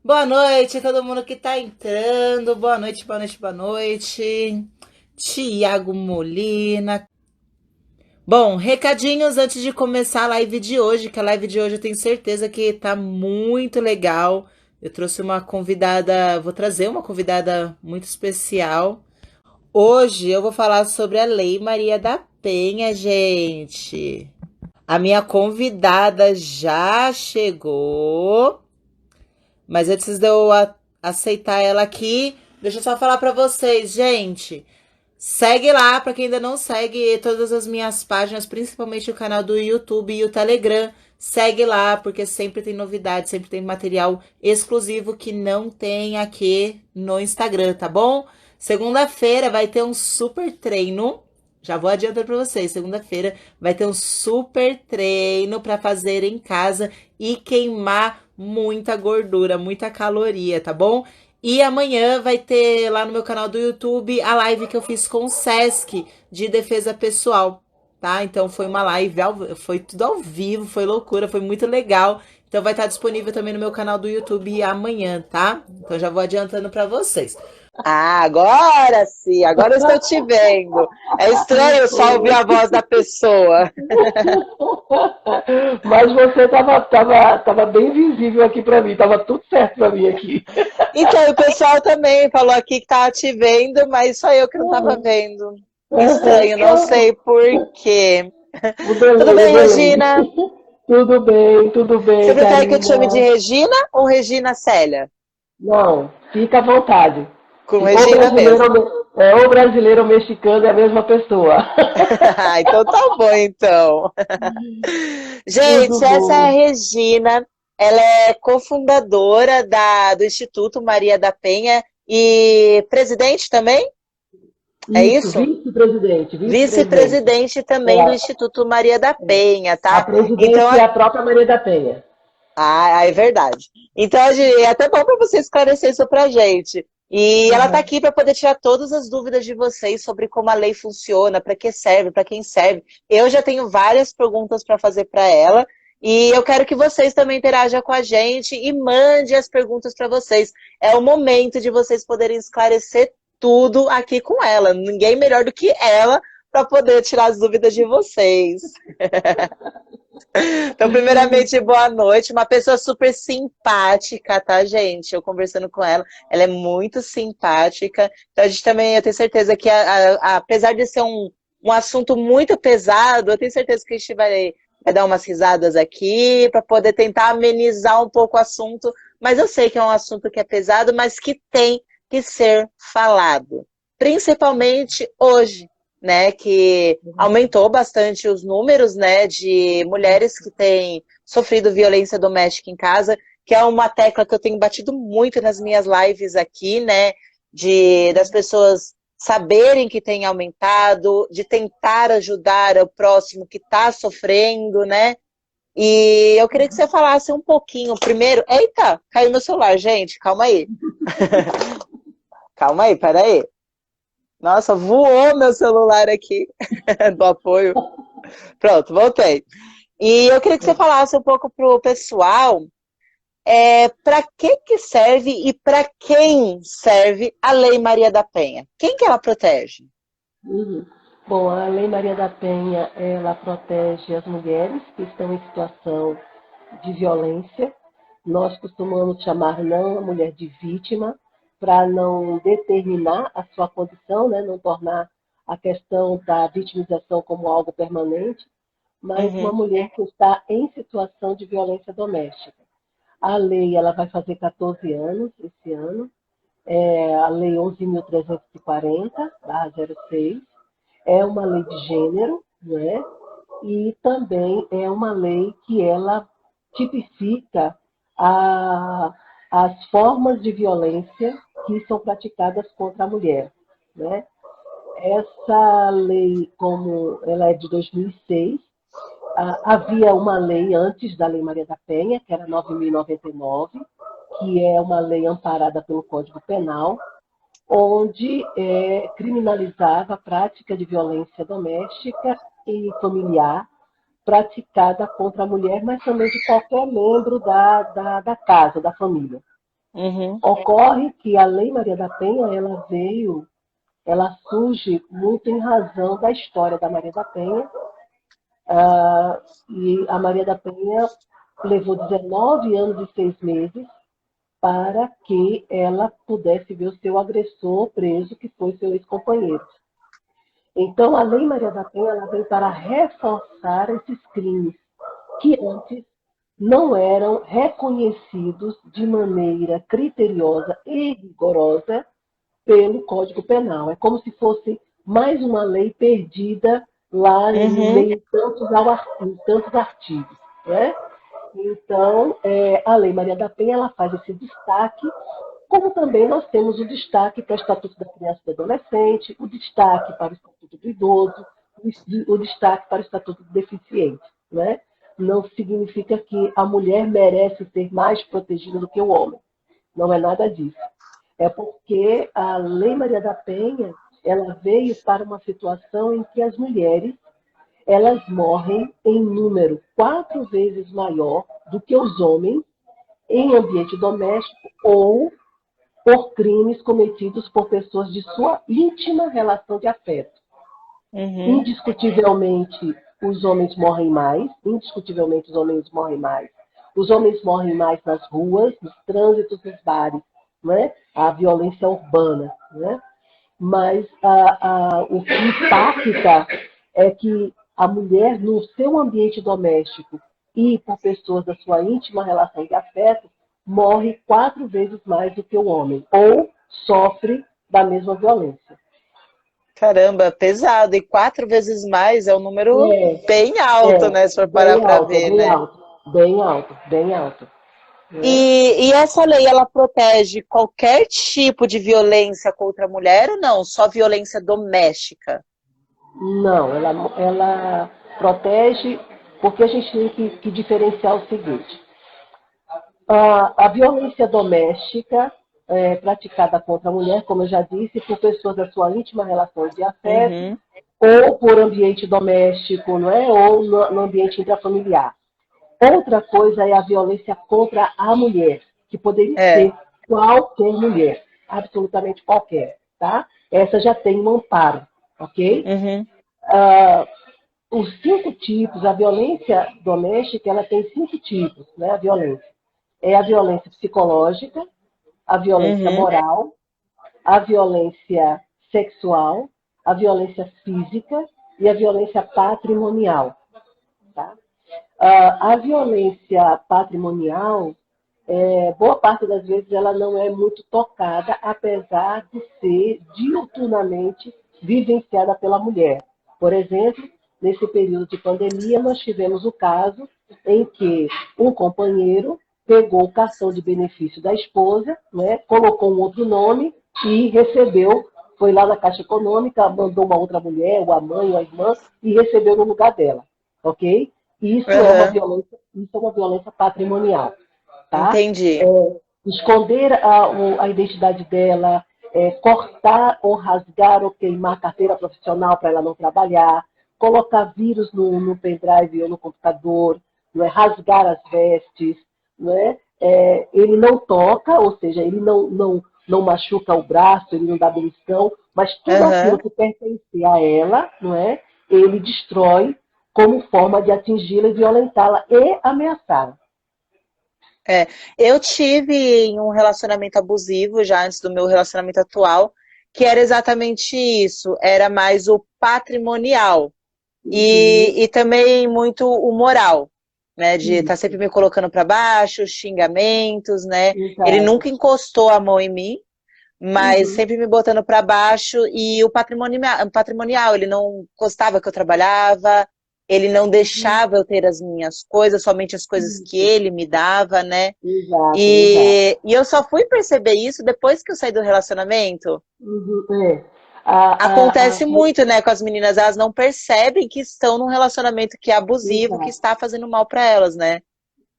Boa noite, todo mundo que tá entrando. Boa noite, boa noite, boa noite. Tiago Molina. Bom, recadinhos antes de começar a live de hoje, que a live de hoje eu tenho certeza que tá muito legal. Eu trouxe uma convidada, vou trazer uma convidada muito especial. Hoje eu vou falar sobre a Lei Maria da Penha, gente. A minha convidada já chegou. Mas antes de eu aceitar ela aqui, deixa eu só falar pra vocês, gente. Segue lá, pra quem ainda não segue todas as minhas páginas, principalmente o canal do YouTube e o Telegram. Segue lá, porque sempre tem novidade, sempre tem material exclusivo que não tem aqui no Instagram, tá bom? Segunda-feira vai ter um super treino. Já vou adiantar para vocês. Segunda-feira vai ter um super treino para fazer em casa e queimar muita gordura, muita caloria, tá bom? E amanhã vai ter lá no meu canal do YouTube a live que eu fiz com o Sesc de defesa pessoal, tá? Então foi uma live, foi tudo ao vivo, foi loucura, foi muito legal. Então vai estar disponível também no meu canal do YouTube amanhã, tá? Então já vou adiantando para vocês. Ah, agora sim, agora eu estou te vendo. É estranho só ouvir a voz da pessoa. Mas você tava bem visível aqui para mim, tava tudo certo para mim aqui. Então, o pessoal também falou aqui que tava te vendo, mas só eu que não tava vendo. Estranho, não sei por quê. O Tudo delay, o bem, delay. Regina? Tudo Você bem, prefere que eu te chame de Karina. Regina ou Regina Célia? Não, fica à vontade. Com Ou Regina brasileiro, mesmo. ou brasileiro ou mexicano é a mesma pessoa. Então tá bom, então. Tudo Gente, essa é a bom. Regina. Ela é cofundadora do Instituto Maria da Penha e presidente também? É Isso, isso? vice-presidente, vice-presidente. Vice-presidente também do É, Instituto Maria da Penha, a tá? Então, presidente é a própria Maria da Penha. é verdade. Então, é até bom para você esclarecer isso pra gente. E ela está Uhum. aqui para poder tirar todas as dúvidas de vocês sobre como a lei funciona, para que serve, para quem serve. Eu já tenho várias perguntas para fazer para ela. E eu quero que vocês também interajam com a gente e mande as perguntas para vocês. É o momento de vocês poderem esclarecer tudo aqui com ela. Ninguém melhor do que ela para poder tirar as dúvidas de vocês. Então, primeiramente, boa noite. Uma pessoa super simpática, tá, gente? Eu conversando com ela, ela é muito simpática. Então, a gente também, eu tenho certeza que, apesar de ser um assunto muito pesado, eu tenho certeza que a gente vai dar umas risadas aqui para poder tentar amenizar um pouco o assunto. Mas eu sei que é um assunto que é pesado, mas que tem que ser falado. Principalmente hoje, né, que aumentou bastante os números, né, de mulheres que têm sofrido violência doméstica em casa, que é uma tecla que eu tenho batido muito nas minhas lives aqui, né, das pessoas saberem que tem aumentado, de tentar ajudar o próximo que está sofrendo, né, e eu queria que você falasse um pouquinho primeiro. Eita, caiu meu celular, gente, calma aí. Calma aí, peraí. Nossa, voou meu celular aqui do apoio. Pronto, voltei. E eu queria que você falasse um pouco para o pessoal para que serve e para quem serve a Lei Maria da Penha. Quem que ela protege? Uhum. Bom, a Lei Maria da Penha, ela protege as mulheres que estão em situação de violência. Nós costumamos chamar não a mulher de vítima, para não determinar a sua condição, né? Não tornar a questão da vitimização como algo permanente, mas uma Uhum, mulher que está em situação de violência doméstica. A lei ela vai fazer 14 anos esse ano, a Lei 11.340/06, é uma lei de gênero, né? E também é uma lei que ela tipifica a, as formas de violência que são praticadas contra a mulher, né? Essa lei, como ela é de 2006, havia uma lei antes da Lei Maria da Penha, que era 9.099, que é uma lei amparada pelo Código Penal, onde criminalizava a prática de violência doméstica e familiar praticada contra a mulher, mas também de qualquer membro da casa, da família. Uhum. Ocorre que a Lei Maria da Penha, ela surge muito em razão da história da Maria da Penha, e a Maria da Penha levou 19 anos e 6 meses para que ela pudesse ver o seu agressor preso, que foi seu ex-companheiro. Então, a Lei Maria da Penha ela veio para reforçar esses crimes que antes não eram reconhecidos de maneira criteriosa e rigorosa pelo Código Penal. É como se fosse mais uma lei perdida lá em Uhum. meio em tantos artigos. Né? Então, a Lei Maria da Penha ela faz esse destaque, como também nós temos o destaque para o Estatuto da Criança e do Adolescente, o destaque para o Estatuto do Idoso, o destaque para o Estatuto do Deficiente. Né? Não significa que a mulher merece ser mais protegida do que o homem. Não é nada disso. É porque a Lei Maria da Penha ela veio para uma situação em que as mulheres elas morrem em número 4 vezes maior do que os homens em ambiente doméstico ou por crimes cometidos por pessoas de sua íntima relação de afeto. Uhum. Indiscutivelmente, os homens morrem mais, indiscutivelmente os homens morrem mais. Os homens morrem mais nas ruas, nos trânsitos, nos bares, né? A violência urbana, né? Mas o que impacta é que a mulher, no seu ambiente doméstico e por pessoas da sua íntima relação de afeto, morre 4 vezes mais do que o homem, ou sofre da mesma violência. Caramba, pesado. E 4 vezes mais é um número É, bem alto, né? Se for parar bem para alto, é ver, bem né? alto, bem alto, bem alto. Né? E essa lei, ela protege qualquer tipo de violência contra a mulher ou não? Só violência doméstica? Não, ela protege, porque a gente tem que diferenciar o seguinte: a violência doméstica praticada contra a mulher, como eu já disse, por pessoas da sua íntima relação de afeto, Uhum. ou por ambiente doméstico, não é? Ou no ambiente intrafamiliar. Outra coisa é a violência contra a mulher, que poderia É. ser qualquer mulher, absolutamente qualquer, tá? Essa já tem um amparo, ok? Uhum. Ah, os 5 tipos, a violência doméstica, ela tem 5 tipos, né? A violência. É a violência psicológica, a violência Uhum. moral, a violência sexual, a violência física e a violência patrimonial. Tá? A violência patrimonial, boa parte das vezes, ela não é muito tocada, apesar de ser diuturnamente vivenciada pela mulher. Por exemplo, nesse período de pandemia, nós tivemos o caso em que um companheiro pegou o cartão de benefício da esposa, né, colocou um outro nome e recebeu, foi lá na Caixa Econômica, mandou uma outra mulher, ou a mãe, ou a irmã, e recebeu no lugar dela, ok? Uhum. Isso é uma violência patrimonial, tá? Entendi. Esconder a identidade dela, cortar ou rasgar ou queimar a carteira profissional para ela não trabalhar, colocar vírus no pendrive ou no computador, não é? Rasgar as vestes, não é? Ele não toca, ou seja, ele não machuca o braço, ele não dá beliscão, mas tudo aquilo Uhum. que pertence a ela, não é? Ele destrói como forma de atingi-la e violentá-la e ameaçá-la. É. Eu tive um relacionamento abusivo já antes do meu relacionamento atual, que era exatamente isso. Era mais o patrimonial. Uhum, E também muito o moral, né? De estar sempre isso, me colocando para baixo, xingamentos, né? Ele exato. nunca encostou a mão em mim, mas Uhum, sempre me botando para baixo. E o patrimonial, ele não gostava que eu trabalhava, ele não uhum, deixava eu ter as minhas coisas, somente as coisas que isso, ele me dava, né? exato, exato. E eu só fui perceber isso depois que eu saí do relacionamento. Uhum, a, Acontece muito, né, com as meninas, elas não percebem que estão num relacionamento que é abusivo, que exato, está fazendo mal para elas, né?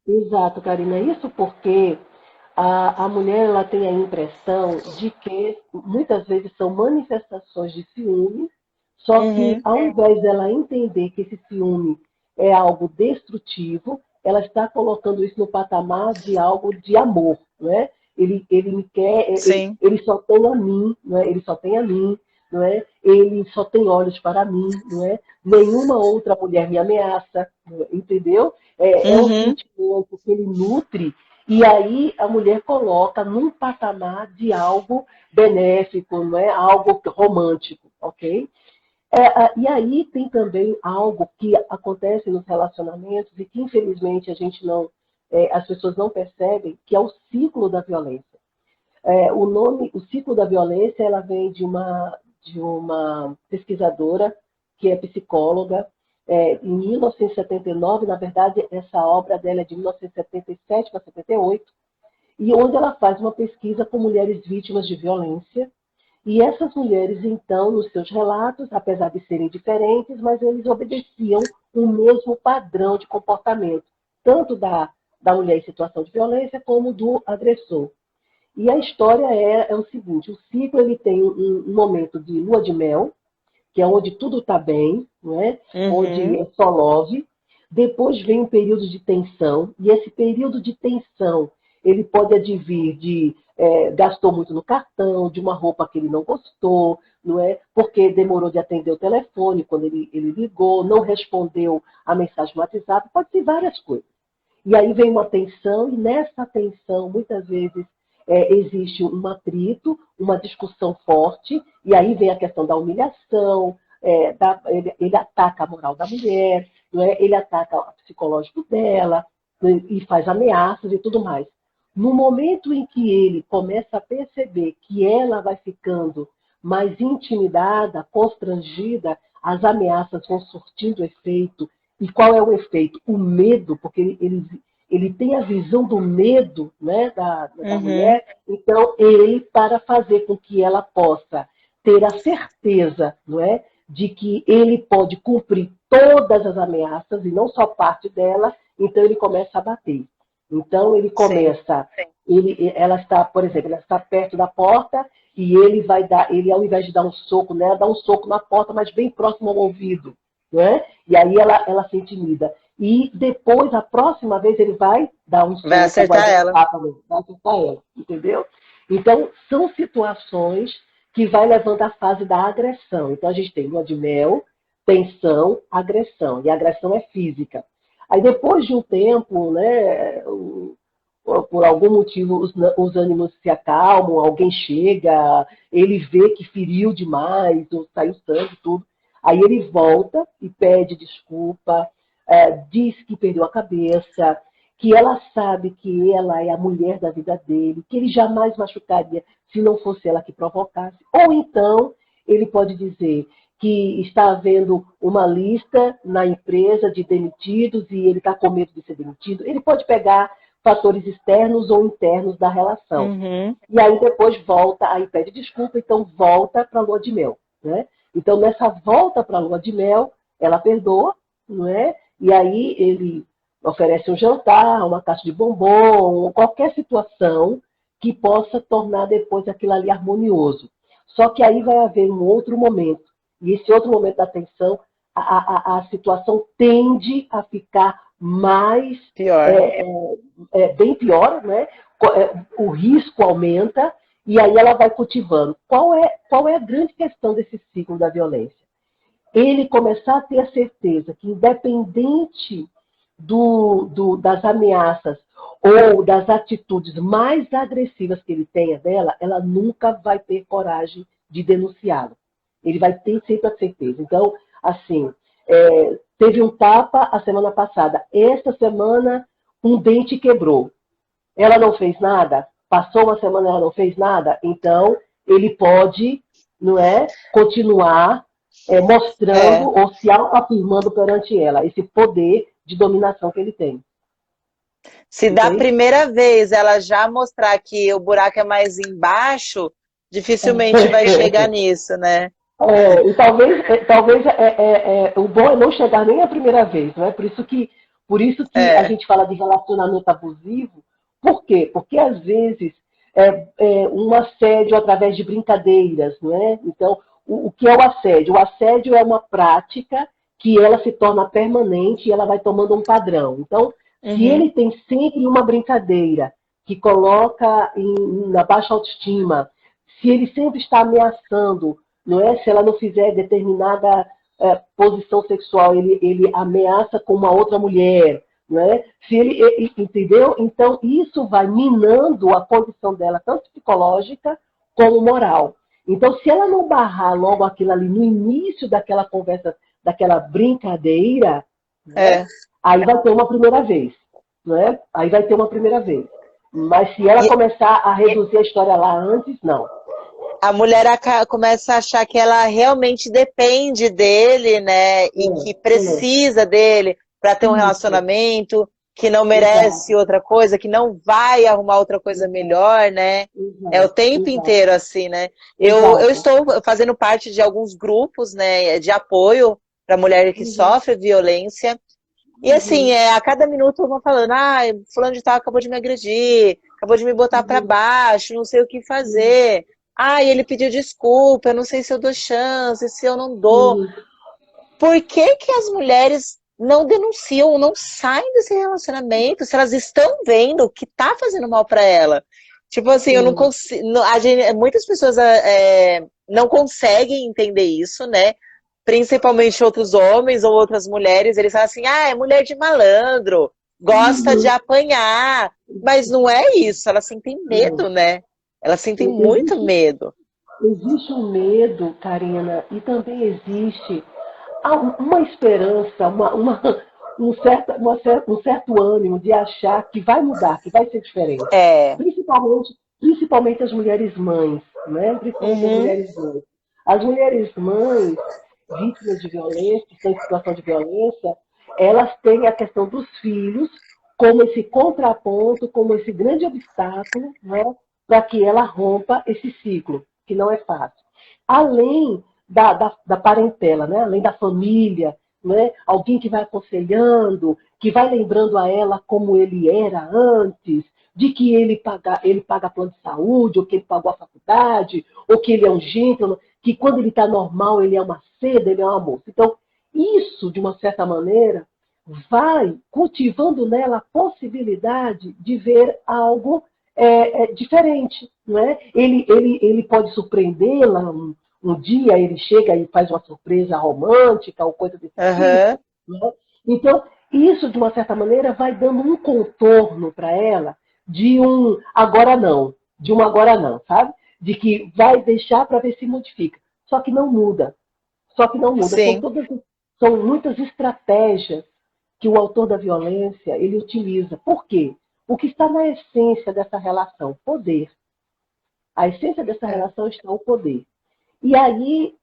exato, Karina. Isso porque a mulher ela tem a impressão de que muitas vezes são manifestações de ciúme, só que Uhum. ao invés dela entender que esse ciúme é algo destrutivo, ela está colocando isso no patamar de algo de amor, né? ele me quer, Sim. ele só tem a mim, não é? Ele só tem a mim, não é? Ele só tem olhos para mim, não é? Nenhuma outra mulher me ameaça, entendeu? É um Uhum. sentimento que ele nutre, e aí a mulher coloca num patamar de algo benéfico, não é? Algo romântico, ok? E aí tem também algo que acontece nos relacionamentos e que infelizmente a gente não, as pessoas não percebem, que é o ciclo da violência. O ciclo da violência, ela vem de uma pesquisadora que é psicóloga, em 1979, na verdade, essa obra dela é de 1977 para 78, e onde ela faz uma pesquisa com mulheres vítimas de violência. E essas mulheres, então, nos seus relatos, apesar de serem diferentes, mas eles obedeciam o mesmo padrão de comportamento, tanto da mulher em situação de violência como do agressor. E a história é o seguinte: o ciclo ele tem um momento de lua de mel, que é onde tudo está bem, não é? Onde Uhum. é só love. Depois vem um período de tensão, e esse período de tensão ele pode advir de gastou muito no cartão, de uma roupa que ele não gostou, não é? Porque demorou de atender o telefone quando ele ligou, não respondeu a mensagem no WhatsApp, pode ser várias coisas. E aí vem uma tensão, e nessa tensão, muitas vezes, existe um atrito, uma discussão forte, e aí vem a questão da humilhação, ele ataca a moral da mulher, não é? Ele ataca o psicológico dela, né? E faz ameaças e tudo mais. No momento em que ele começa a perceber que ela vai ficando mais intimidada, constrangida, as ameaças vão surtindo efeito. E qual é o efeito? O medo, porque ele tem a visão do medo, né, da Uhum. mulher, então ele, para fazer com que ela possa ter a certeza, não é, de que ele pode cumprir todas as ameaças e não só parte dela, então ele começa a bater. Então ele Sim. começa, ela está, por exemplo, ela está perto da porta e ele ao invés de dar um soco nela, dá um soco na porta, mas bem próximo ao ouvido, né? E aí ela se intimida. E depois, a próxima vez, ele vai dar um Vai soco, vai acertar dar um ela. tapa mesmo, vai acertar ela, entendeu? Então, são situações que vai levando à fase da agressão. Então, a gente tem lua de mel, tensão, agressão. E a agressão é física. Aí, depois de um tempo, né, por algum motivo, os ânimos se acalmam, alguém chega, ele vê que feriu demais, ou saiu sangue, tudo. Aí ele volta e pede desculpa, diz que perdeu a cabeça, que ela sabe que ela é a mulher da vida dele, que ele jamais machucaria se não fosse ela que provocasse. Ou então, ele pode dizer que está havendo uma lista na empresa de demitidos e ele está com medo de ser demitido. Ele pode pegar fatores externos ou internos da relação. Uhum. E aí depois volta, aí pede desculpa, então volta para a lua de mel, né? Então nessa volta para a lua de mel, ela perdoa, não é? E aí ele oferece um jantar, uma caixa de bombom, qualquer situação que possa tornar depois aquilo ali harmonioso. Só que aí vai haver um outro momento. E esse outro momento da tensão, a situação tende a ficar mais Pior. é, bem pior, né? O risco aumenta e aí ela vai cultivando. Qual é a grande questão desse ciclo da violência? Ele começar a ter a certeza que, independente das ameaças ou das atitudes mais agressivas que ele tenha dela, ela nunca vai ter coragem de denunciá-lo. Ele vai ter sempre a certeza. Então, assim, teve um tapa a semana passada. Esta semana, um dente quebrou. Ela não fez nada? Passou uma semana e ela não fez nada? Então, ele pode, não é, continuar mostrando É. ou se autoafirmando perante ela, esse poder de dominação que ele tem. Se da Entende? primeira vez ela já mostrar que o buraco é mais embaixo, dificilmente vai chegar nisso, né? E talvez o bom é não chegar nem a primeira vez, não é? Por isso que a É. gente fala de relacionamento abusivo. Por quê? Porque às vezes um assédio através de brincadeiras, não é? Então, o que é o assédio? O assédio é uma prática que ela se torna permanente e ela vai tomando um padrão. Então, se Uhum. ele tem sempre uma brincadeira que coloca na baixa autoestima, se ele sempre está ameaçando, não é? Se ela não fizer determinada posição sexual, ele ameaça com uma outra mulher, não é? Se entendeu? Então, isso vai minando a condição dela, tanto psicológica como moral. Então, se ela não barrar logo aquilo ali no início daquela conversa, daquela brincadeira, né? Aí vai ter uma primeira vez. Né? Aí vai ter uma primeira vez. Mas se ela começar a reduzir a história lá antes, não. A mulher começa a achar que ela realmente depende dele, né? E que precisa dele para ter um relacionamento, que não merece outra coisa, que não vai arrumar outra coisa melhor, né? É o tempo inteiro assim, né? Eu estou fazendo parte de alguns grupos, né, de apoio para mulher que sofre violência. E assim, a cada minuto eu vou falando, fulano de tal acabou de me agredir, acabou de me botar para baixo, não sei o que fazer. Ele pediu desculpa, eu não sei se eu dou chance, se eu não dou. Por que que as mulheres não denunciam, não saem desse relacionamento, se elas estão vendo que tá fazendo mal para ela? Tipo assim, eu não consigo. Muitas pessoas não conseguem entender isso, né? Principalmente outros homens ou outras mulheres, eles falam assim, é mulher de malandro, gosta de apanhar. Mas não é isso, elas sentem medo, né? Elas sentem muito medo. Existe um medo, Karina, e também existe uma esperança, um certo ânimo de achar que vai mudar, que vai ser diferente. Principalmente as mulheres mães, né? Principalmente as mulheres mães. As mulheres mães, vítimas de violência, que estão em situação de violência, elas têm a questão dos filhos como esse contraponto, como esse grande obstáculo, né, para que ela rompa esse ciclo, que não é fácil. Além da parentela, né, além da família, né, alguém que vai aconselhando, que vai lembrando a ela como ele era antes, de que ele paga plano de saúde, ou que ele pagou a faculdade, ou que ele é um gentleman, que quando ele está normal, ele é uma seda, ele é uma moça. Então, isso, de uma certa maneira, vai cultivando nela a possibilidade de ver algo diferente. Não é? Ele pode surpreendê-la um dia, ele chega e faz uma surpresa romântica ou coisa desse tipo. Né? Então, isso, de uma certa maneira, vai dando um contorno para ela de um agora não, sabe? De que vai deixar para ver se modifica. Só que não muda. São muitas estratégias que o autor da violência ele utiliza. Por quê? O que está na essência dessa relação? Poder. A essência dessa relação está o poder. E aí,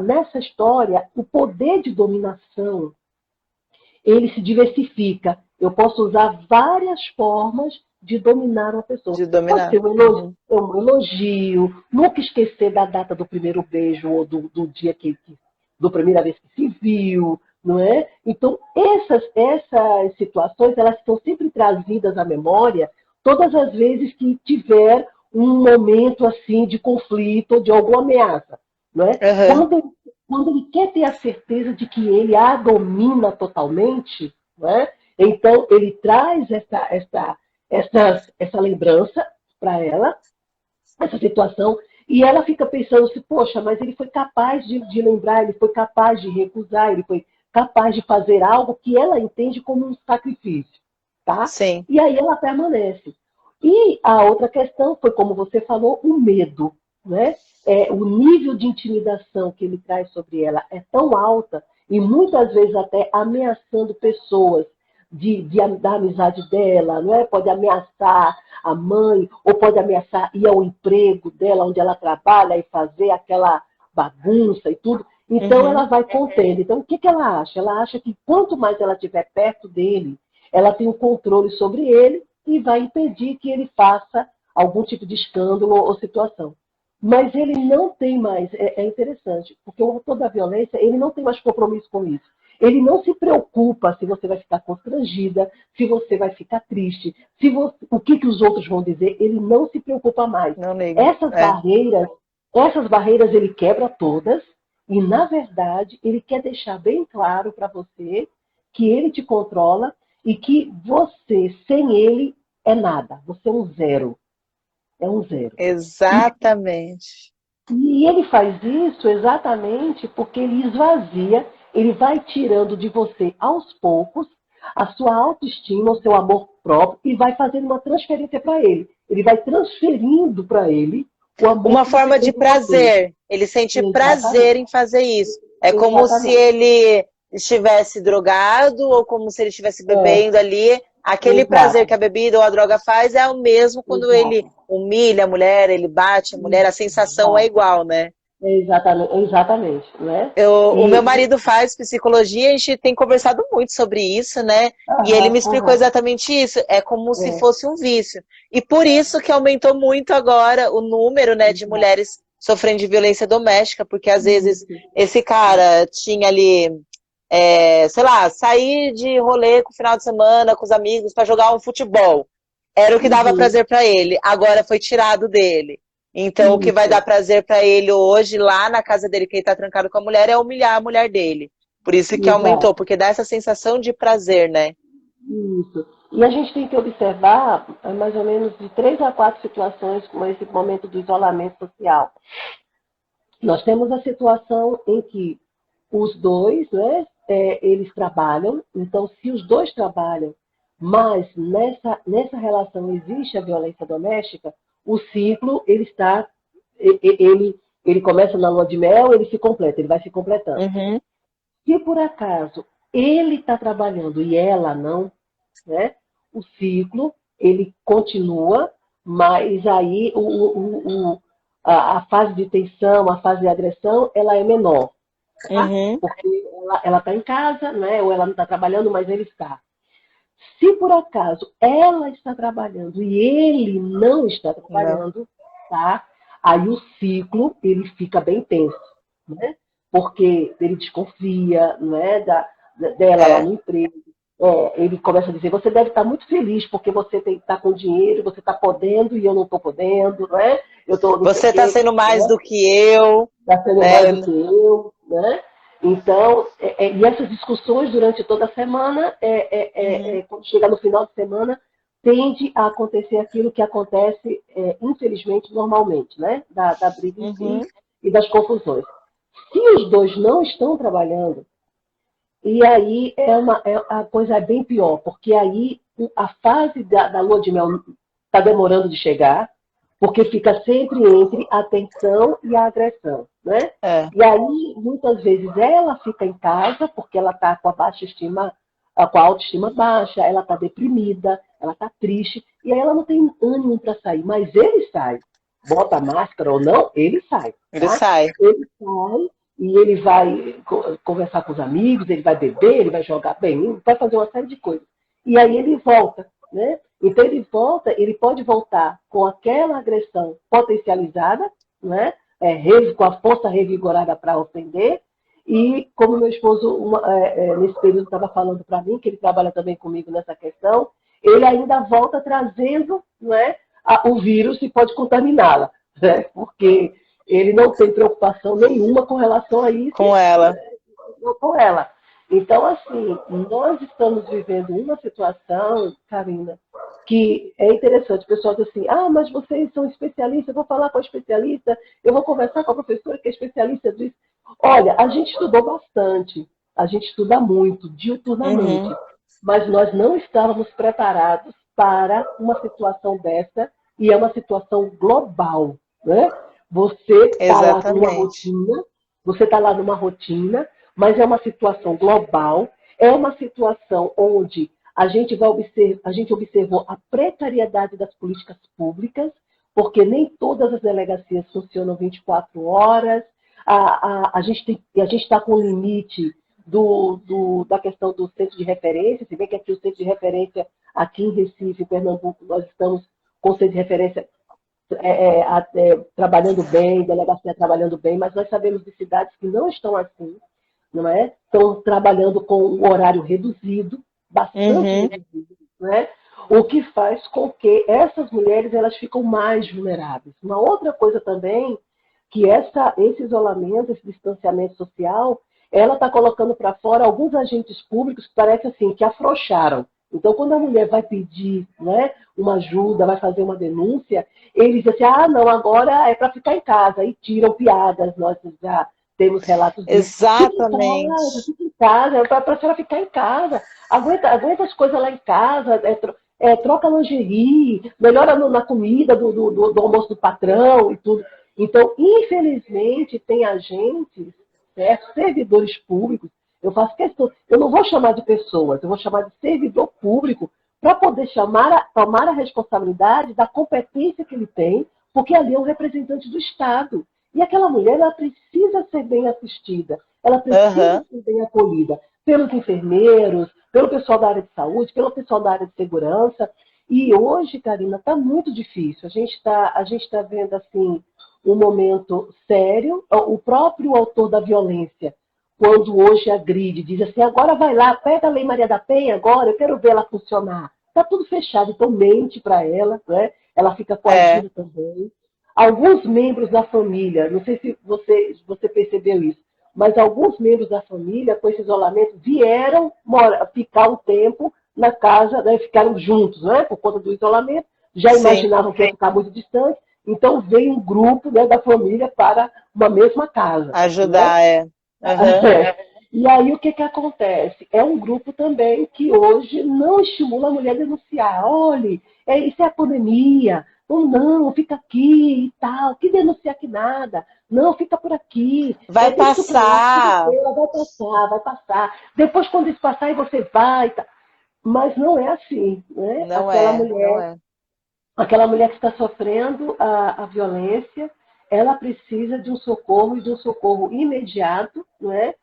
nessa história, o poder de dominação, ele se diversifica. Eu posso usar várias formas de dominar uma pessoa. Pode ser um elogio, nunca esquecer da data do primeiro beijo ou do dia da primeira vez que se viu, não é? Então, essas situações, elas são sempre trazidas à memória todas as vezes que tiver um momento assim de conflito ou de alguma ameaça, não é? Quando ele quer ter a certeza de que ele a domina totalmente, não é? Então ele traz essa lembrança para ela, essa situação, e ela fica pensando assim, poxa, mas ele foi capaz de lembrar, ele foi capaz de recusar, ele foi capaz de fazer algo que ela entende como um sacrifício, tá? Sim. E aí ela permanece. E a outra questão foi, como você falou, o medo, né? O nível de intimidação que ele traz sobre ela é tão alta, e muitas vezes até ameaçando pessoas da amizade dela, não é? Pode ameaçar a mãe, ou pode ameaçar ir ao emprego dela, onde ela trabalha, e fazer aquela bagunça e tudo. Então ela vai contendo. Então o que ela acha? Ela acha que quanto mais ela estiver perto dele, ela tem o controle sobre ele e vai impedir que ele faça algum tipo de escândalo ou situação. Mas ele não tem mais, é interessante, porque o autor da violência, ele não tem mais compromisso com isso. Ele não se preocupa se você vai ficar constrangida, se você vai ficar triste, o que os outros vão dizer, ele não se preocupa mais. Essas barreiras ele quebra todas, e na verdade ele quer deixar bem claro para você que ele te controla e que você, sem ele, é nada, você é um zero, é um zero. Exatamente. E ele faz isso exatamente porque ele esvazia, ele vai tirando de você aos poucos a sua autoestima, o seu amor próprio e vai fazendo uma transferência para ele. Ele vai transferindo para ele o amor Uma que você forma tem de por você. prazer. Ele sente prazer Exatamente, em fazer isso. É como se exatamente. ele estivesse drogado ou como se ele estivesse É, bebendo ali. Aquele prazer exato, que a bebida ou a droga faz é o mesmo quando ele exato. humilha a mulher, ele bate a mulher, a sensação é Exato. igual, né? Exatamente, exatamente, né? O meu E, marido faz psicologia, a gente tem conversado muito sobre isso, né? E ele aham, me explicou aham, exatamente isso. É como se é, fosse um vício. E por isso que aumentou muito agora o número, né, de exato. mulheres sofrendo de violência doméstica, porque às vezes Isso, esse cara tinha ali, sei lá, sair de rolê com o final de semana com os amigos para jogar um futebol. Era o que dava uhum, prazer para ele. Agora foi tirado dele. Então, o que vai dar isso, prazer para ele hoje, lá na casa dele, que ele tá trancado com a mulher, é humilhar a mulher dele. Por isso que aumentou, exato, porque dá essa sensação de prazer, né? isso. E a gente tem que observar mais ou menos de 3 a 4 situações com esse momento do isolamento social. Nós temos a situação em que os dois, né, eles trabalham, então se os dois trabalham, mas nessa relação existe a violência doméstica, o ciclo ele começa na lua de mel, ele se completa, ele vai se completando. Uhum, Se por acaso ele está trabalhando e ela não, né, o ciclo ele continua, mas aí a fase de tensão, a fase de agressão, ela é menor, tá? uhum, Porque ela está em casa, né? Ou ela não está trabalhando, mas ele está. Se por acaso ela está trabalhando e ele não está não. trabalhando, tá? Aí o ciclo ele fica bem tenso, né? Porque ele desconfia, né? Dela lá É. no emprego. Ele começa a dizer: você deve estar muito feliz porque você está com dinheiro, você está podendo e eu não estou podendo, né? Eu estou não sei o Você tá quê, sendo mais né? do que eu, Está sendo mais do né? que eu, né? Então, e essas discussões durante toda a semana, Uhum, quando chega no final de semana, tende a acontecer aquilo que acontece, infelizmente, normalmente, né? Da briga em uhum, si e das confusões. Se os dois não estão trabalhando, e aí a coisa é bem pior, porque aí a fase da lua de mel está demorando de chegar, porque fica sempre entre a tensão e a agressão, né? é. E aí, muitas vezes, ela fica em casa porque ela está com a baixa estima, com a autoestima baixa, ela está deprimida, ela está triste, e aí ela não tem ânimo para sair, mas ele sai. Bota a máscara ou não, ele sai, Ele tá? sai. Ele sai e ele vai conversar com os amigos, ele vai beber, ele vai jogar bem, vai fazer uma série de coisas. E aí ele volta, né? Então ele volta, ele pode voltar com aquela agressão potencializada, né? Com a força revigorada para ofender. E como meu esposo, nesse período, estava falando para mim, que ele trabalha também comigo nessa questão, ele ainda volta trazendo, não é, o vírus e pode contaminá-la, né? Porque ele não tem preocupação nenhuma com relação a isso, Com ela. com ela. Então, assim, nós estamos vivendo uma situação, Karina, que é interessante. O pessoal diz assim: ah, mas vocês são especialistas, eu vou falar com a especialista, eu vou conversar com a professora que é especialista disso. Olha, a gente estudou bastante, a gente estuda muito, diuturnamente, Uhum, mas nós não estávamos preparados para uma situação dessa, e é uma situação global, né? Você está lá numa exatamente. rotina, você está lá numa rotina, mas é uma situação global, é uma situação onde a gente observou a precariedade das políticas públicas, porque nem todas as delegacias funcionam 24 horas, a gente está com o limite da questão do centro de referência, se bem que aqui o centro de referência, aqui em Recife, em Pernambuco, nós estamos com o centro de referência trabalhando bem, delegacia trabalhando bem, mas nós sabemos de cidades que não estão assim, não é? Estão trabalhando com um horário reduzido, bastante Uhum, reduzido, não é? O que faz com que essas mulheres elas ficam mais vulneráveis. Uma outra coisa também, que esse isolamento, esse distanciamento social, ela está colocando para fora alguns agentes públicos que parece assim, que afrouxaram. Então, quando a mulher vai pedir, né, uma ajuda, vai fazer uma denúncia, eles dizem assim, ah, não, agora é para ficar em casa, e tiram piadas, nós já temos relatos disso. Exatamente. Fica em casa, é para a senhora ficar em casa, aguenta as coisas lá em casa, troca lingerie, melhora na comida do almoço do patrão e tudo. Então, infelizmente, tem agentes, certo? Servidores públicos, eu faço questão, eu não vou chamar de pessoas, eu vou chamar de servidor público para poder tomar a responsabilidade da competência que ele tem, porque ali é um representante do Estado. E aquela mulher, ela precisa ser bem assistida, ela precisa Aham. ser bem acolhida pelos enfermeiros, pelo pessoal da área de saúde, pelo pessoal da área de segurança. E hoje, Karina, está muito difícil. A gente tá vendo assim um momento sério. O próprio autor da violência, quando hoje agride, diz assim, agora vai lá, pega a Lei Maria da Penha agora, eu quero ver ela funcionar. Está tudo fechado, então mente para ela, né? Ela fica É. coagida também. Alguns membros da família, não sei se você percebeu isso, mas alguns membros da família, com esse isolamento, vieram ficar um tempo na casa, né, ficaram juntos, né, por conta do isolamento, já Sim. imaginavam que ia ficar muito distante, então veio um grupo, né, da família para uma mesma casa. Né? Ajudar, é. Aham. E aí o que, que acontece? É um grupo também que hoje não estimula a mulher a denunciar. Olha, isso é a pandemia. Ou não, fica aqui e tal. Que denunciar que nada. Não, fica por aqui. Vai Deixa isso pra lá, fica passar. ela vai passar, vai passar. Depois, quando isso passar, aí você vai. Tá. Mas não é assim. Né? Não é, não é. Aquela mulher que está sofrendo a violência, ela precisa de um socorro e de um socorro imediato, não é?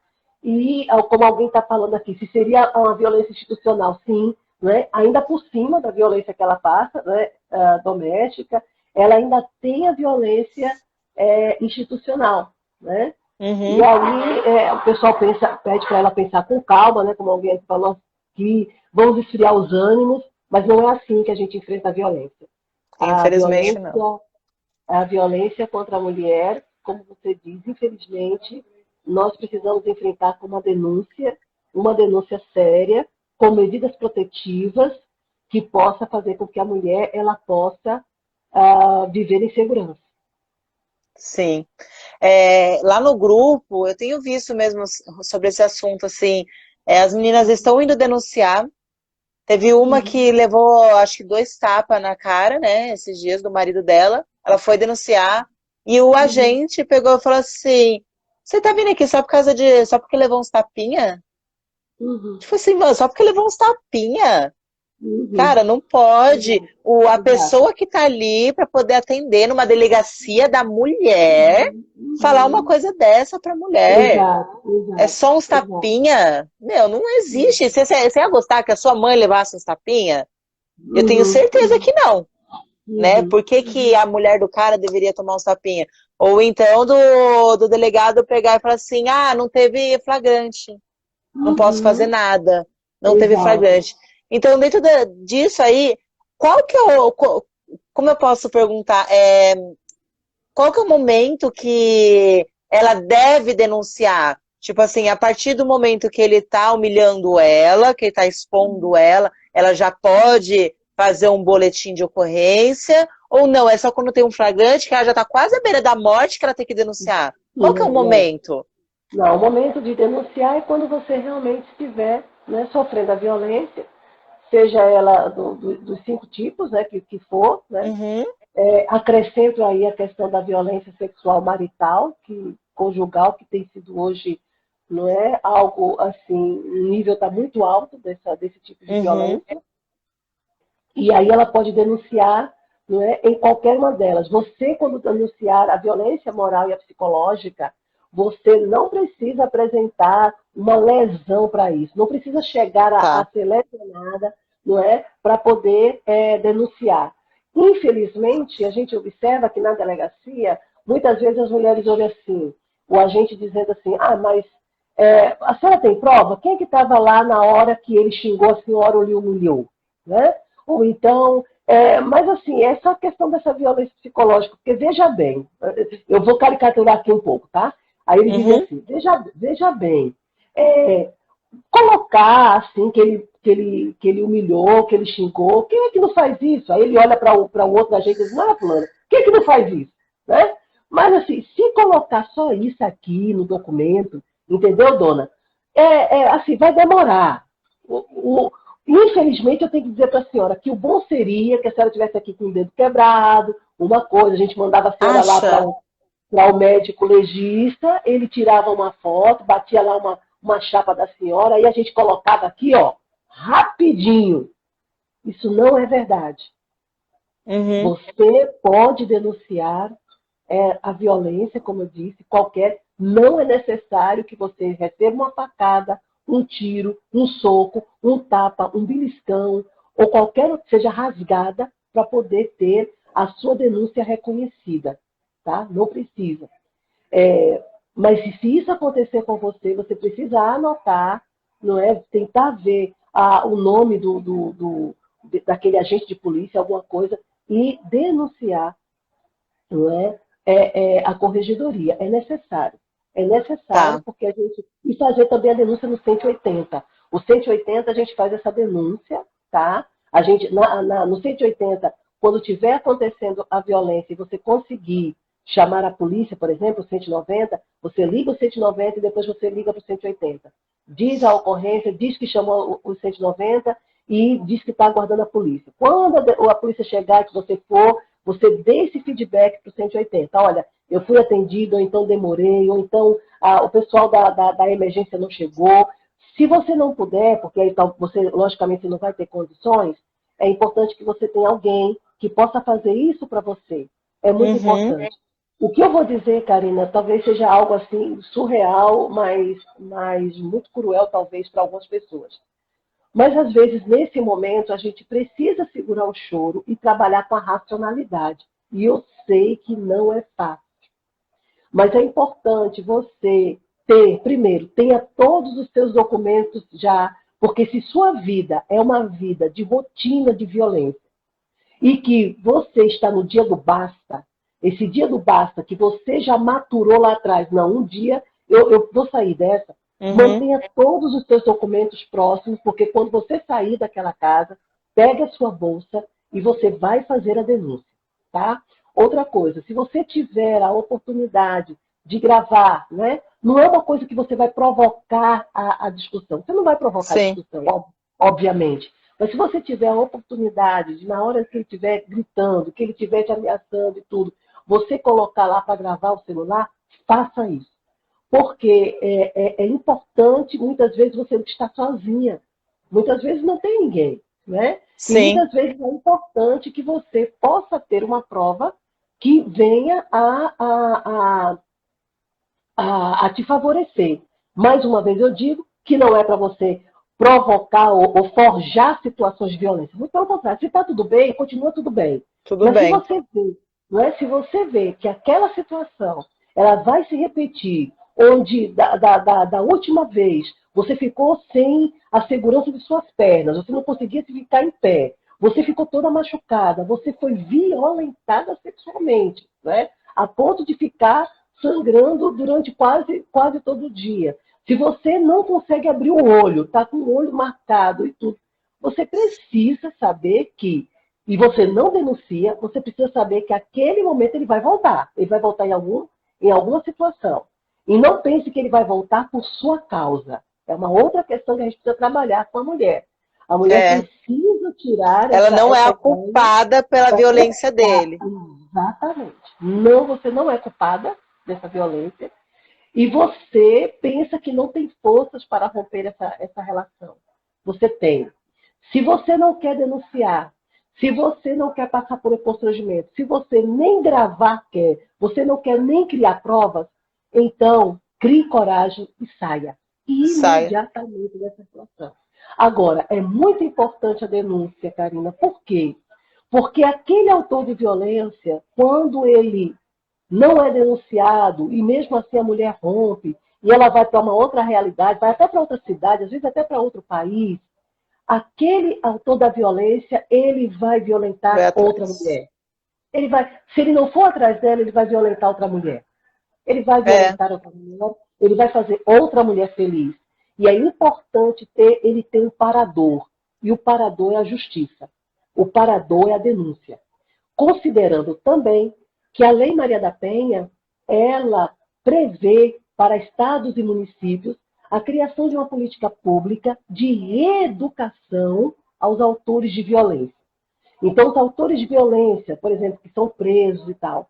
E, como alguém está falando aqui, se seria uma violência institucional, sim, não é? Ainda por cima da violência que ela passa, não é? Doméstica, ela ainda tem a violência institucional, né? E Uhum. aí o pessoal pede para ela pensar com calma, né? Como alguém falou, que vamos esfriar os ânimos, mas não é assim que a gente enfrenta a violência. A Infelizmente, violência, não. a violência contra a mulher, como você diz, infelizmente, nós precisamos enfrentar com uma denúncia séria, com medidas protetivas que possa fazer com que a mulher ela possa viver em segurança. Sim. Lá no grupo, eu tenho visto mesmo sobre esse assunto, assim, as meninas estão indo denunciar. Teve uma Uhum, que levou, acho que 2 tapas na cara, né, esses dias, do marido dela. Ela foi denunciar e o uhum, agente pegou e falou assim: você tá vindo aqui só porque levou uns tapinha? uhum, Tipo assim, mano, só porque levou uns tapinha? uhum. Cara, não pode. Exato, A exato. pessoa que tá ali para poder atender numa delegacia da mulher Uhum, falar uma uhum. coisa dessa pra mulher. Exato, É exato, só uns exato. tapinha? Meu, não existe. Você ia gostar que a sua mãe levasse uns tapinha? Eu tenho Uhum, certeza que não, né? uhum, Por que que a mulher do cara deveria tomar uns tapinha? Ou então do delegado pegar e falar assim: ah, não teve flagrante, não posso fazer uhum. nada, não teve Exato. flagrante. Então, dentro disso aí, qual que é como eu posso perguntar? Qual que é o momento que ela deve denunciar? Tipo assim, a partir do momento que ele tá humilhando ela, que ele tá expondo ela já pode fazer um boletim de ocorrência, ou não, é só quando tem um flagrante, que ela já tá quase à beira da morte que ela tem que denunciar. Qual que é o Não, não. momento? Não, o momento de denunciar é quando você realmente estiver, né, sofrendo a violência, seja ela dos 5 tipos, né, que for, né? Uhum, Acrescento aí a questão da violência sexual marital, conjugal, que tem sido hoje, não é algo assim, o nível está muito alto desse tipo de uhum, violência. E aí ela pode denunciar, não é, em qualquer uma delas. Você, quando denunciar a violência moral e a psicológica, você não precisa apresentar uma lesão para isso. Não precisa chegar a tá, ser lesionada, não é, para poder denunciar. Infelizmente, a gente observa que na delegacia, muitas vezes as mulheres olham assim, o agente dizendo assim, ah, mas a senhora tem prova? Quem é que estava lá na hora que ele xingou a senhora ou lhe humilhou? Né? Ou então, mas assim, essa questão dessa violência psicológica, porque veja bem, eu vou caricaturar aqui um pouco, tá? Aí ele diz uhum, assim, veja bem, é, colocar assim que ele humilhou, que ele xingou. Quem é que não faz isso? Aí ele olha para o outro agente e diz, não, fulano, quem é que não faz isso? Né? Mas, assim, se colocar só isso aqui no documento, entendeu, dona? Assim, vai demorar. Infelizmente, eu tenho que dizer para a senhora que o bom seria que a senhora estivesse aqui com o dedo quebrado, uma coisa, a gente mandava a senhora lá Acha? para o médico legista, ele tirava uma foto, batia lá uma chapa da senhora, e a gente colocava aqui, ó, rapidinho. Isso não é verdade. Uhum. Você pode denunciar a violência, como eu disse, qualquer. Não é necessário que você receba uma facada, um tiro, um soco, um tapa, um beliscão, ou qualquer que seja rasgada para poder ter a sua denúncia reconhecida. Tá? Não precisa. Mas se isso acontecer com você, você precisa anotar, não é? Tentar ver o nome daquele agente de polícia, alguma coisa, e denunciar, não é? A corregedoria. É necessário. É necessário Tá. porque a gente. E fazer também a denúncia no 180. O 180 a gente faz essa denúncia, tá? A gente, no 180, quando estiver acontecendo a violência e você conseguir chamar a polícia, por exemplo, o 190, você liga o 190 e depois você liga para o 180. Diz a ocorrência, diz que chamou o 190 e diz que está aguardando a polícia. Quando a polícia chegar, que você for, você dê esse feedback para o 180. Olha, eu fui atendido, ou então demorei, ou então o pessoal da emergência não chegou. Se você não puder, porque aí você, logicamente, não vai ter condições, é importante que você tenha alguém que possa fazer isso para você. É muito Uhum. importante. O que eu vou dizer, Karina, talvez seja algo assim surreal, mas muito cruel, talvez, para algumas pessoas. Mas, às vezes, nesse momento, a gente precisa segurar o choro e trabalhar com a racionalidade. E eu sei que não é fácil. Mas é importante você primeiro, tenha todos os seus documentos já, porque se sua vida é uma vida de rotina de violência e que você está no dia do basta, esse dia do basta que você já maturou lá atrás, não, um dia eu vou sair dessa, Uhum. mantenha todos os seus documentos próximos, porque quando você sair daquela casa, pegue a sua bolsa e você vai fazer a denúncia, tá? Outra coisa, se você tiver a oportunidade de gravar, né? Não é uma coisa que você vai provocar a discussão. Você não vai provocar a Sim. discussão, obviamente. Mas se você tiver a oportunidade de, na hora que ele estiver gritando, que ele estiver te ameaçando e tudo, você colocar lá para gravar o celular, faça isso. Porque é importante, muitas vezes, você está sozinha. Muitas vezes não tem ninguém. Né? E Sim. muitas vezes é importante que você possa ter uma prova que venha a te favorecer. Mais uma vez eu digo que não é para você provocar ou forjar situações de violência. Muito pelo contrário, se está tudo bem, continua tudo bem. Tudo Mas se bem. você vê, não é? Se você vê que aquela situação ela vai se repetir, onde da última vez você ficou sem a segurança de suas pernas, você não conseguia se ficar em pé, você ficou toda machucada, você foi violentada sexualmente, né? A ponto de ficar sangrando durante quase todo o dia. Se você não consegue abrir o olho, está com o olho marcado e tudo, você precisa saber que, e você não denuncia, você precisa saber que aquele momento ele vai voltar. Ele vai voltar em alguma situação. E não pense que ele vai voltar por sua causa. É uma outra questão que a gente precisa trabalhar com a mulher. A mulher É. precisa tirar Ela não é a essa ideia. culpada pela violência dele. Exatamente. Não, você não é culpada dessa violência. E você pensa que não tem forças para romper essa relação. Você tem. Se você não quer denunciar, se você não quer passar por um constrangimento, se você nem gravar quer, você não quer nem criar provas, então crie coragem e saia Saia. imediatamente dessa situação. Agora, é muito importante a denúncia, Karina. Por quê? Porque aquele autor de violência, quando ele não é denunciado, e mesmo assim a mulher rompe, e ela vai para uma outra realidade, vai até para outra cidade, às vezes até para outro país, aquele autor da violência, ele vai Vai violentar outra atrás. mulher. Se ele não for atrás dela, ele vai violentar outra mulher. Ele vai É. violentar outra mulher, ele vai fazer outra mulher feliz. E é importante ele ter um parador. e o parador é a justiça. O parador é a denúncia. Considerando também que a Lei Maria da Penha, ela prevê para estados e municípios a criação de uma política pública de reeducação aos autores de violência. Então, os autores de violência, por exemplo, que são presos e tal,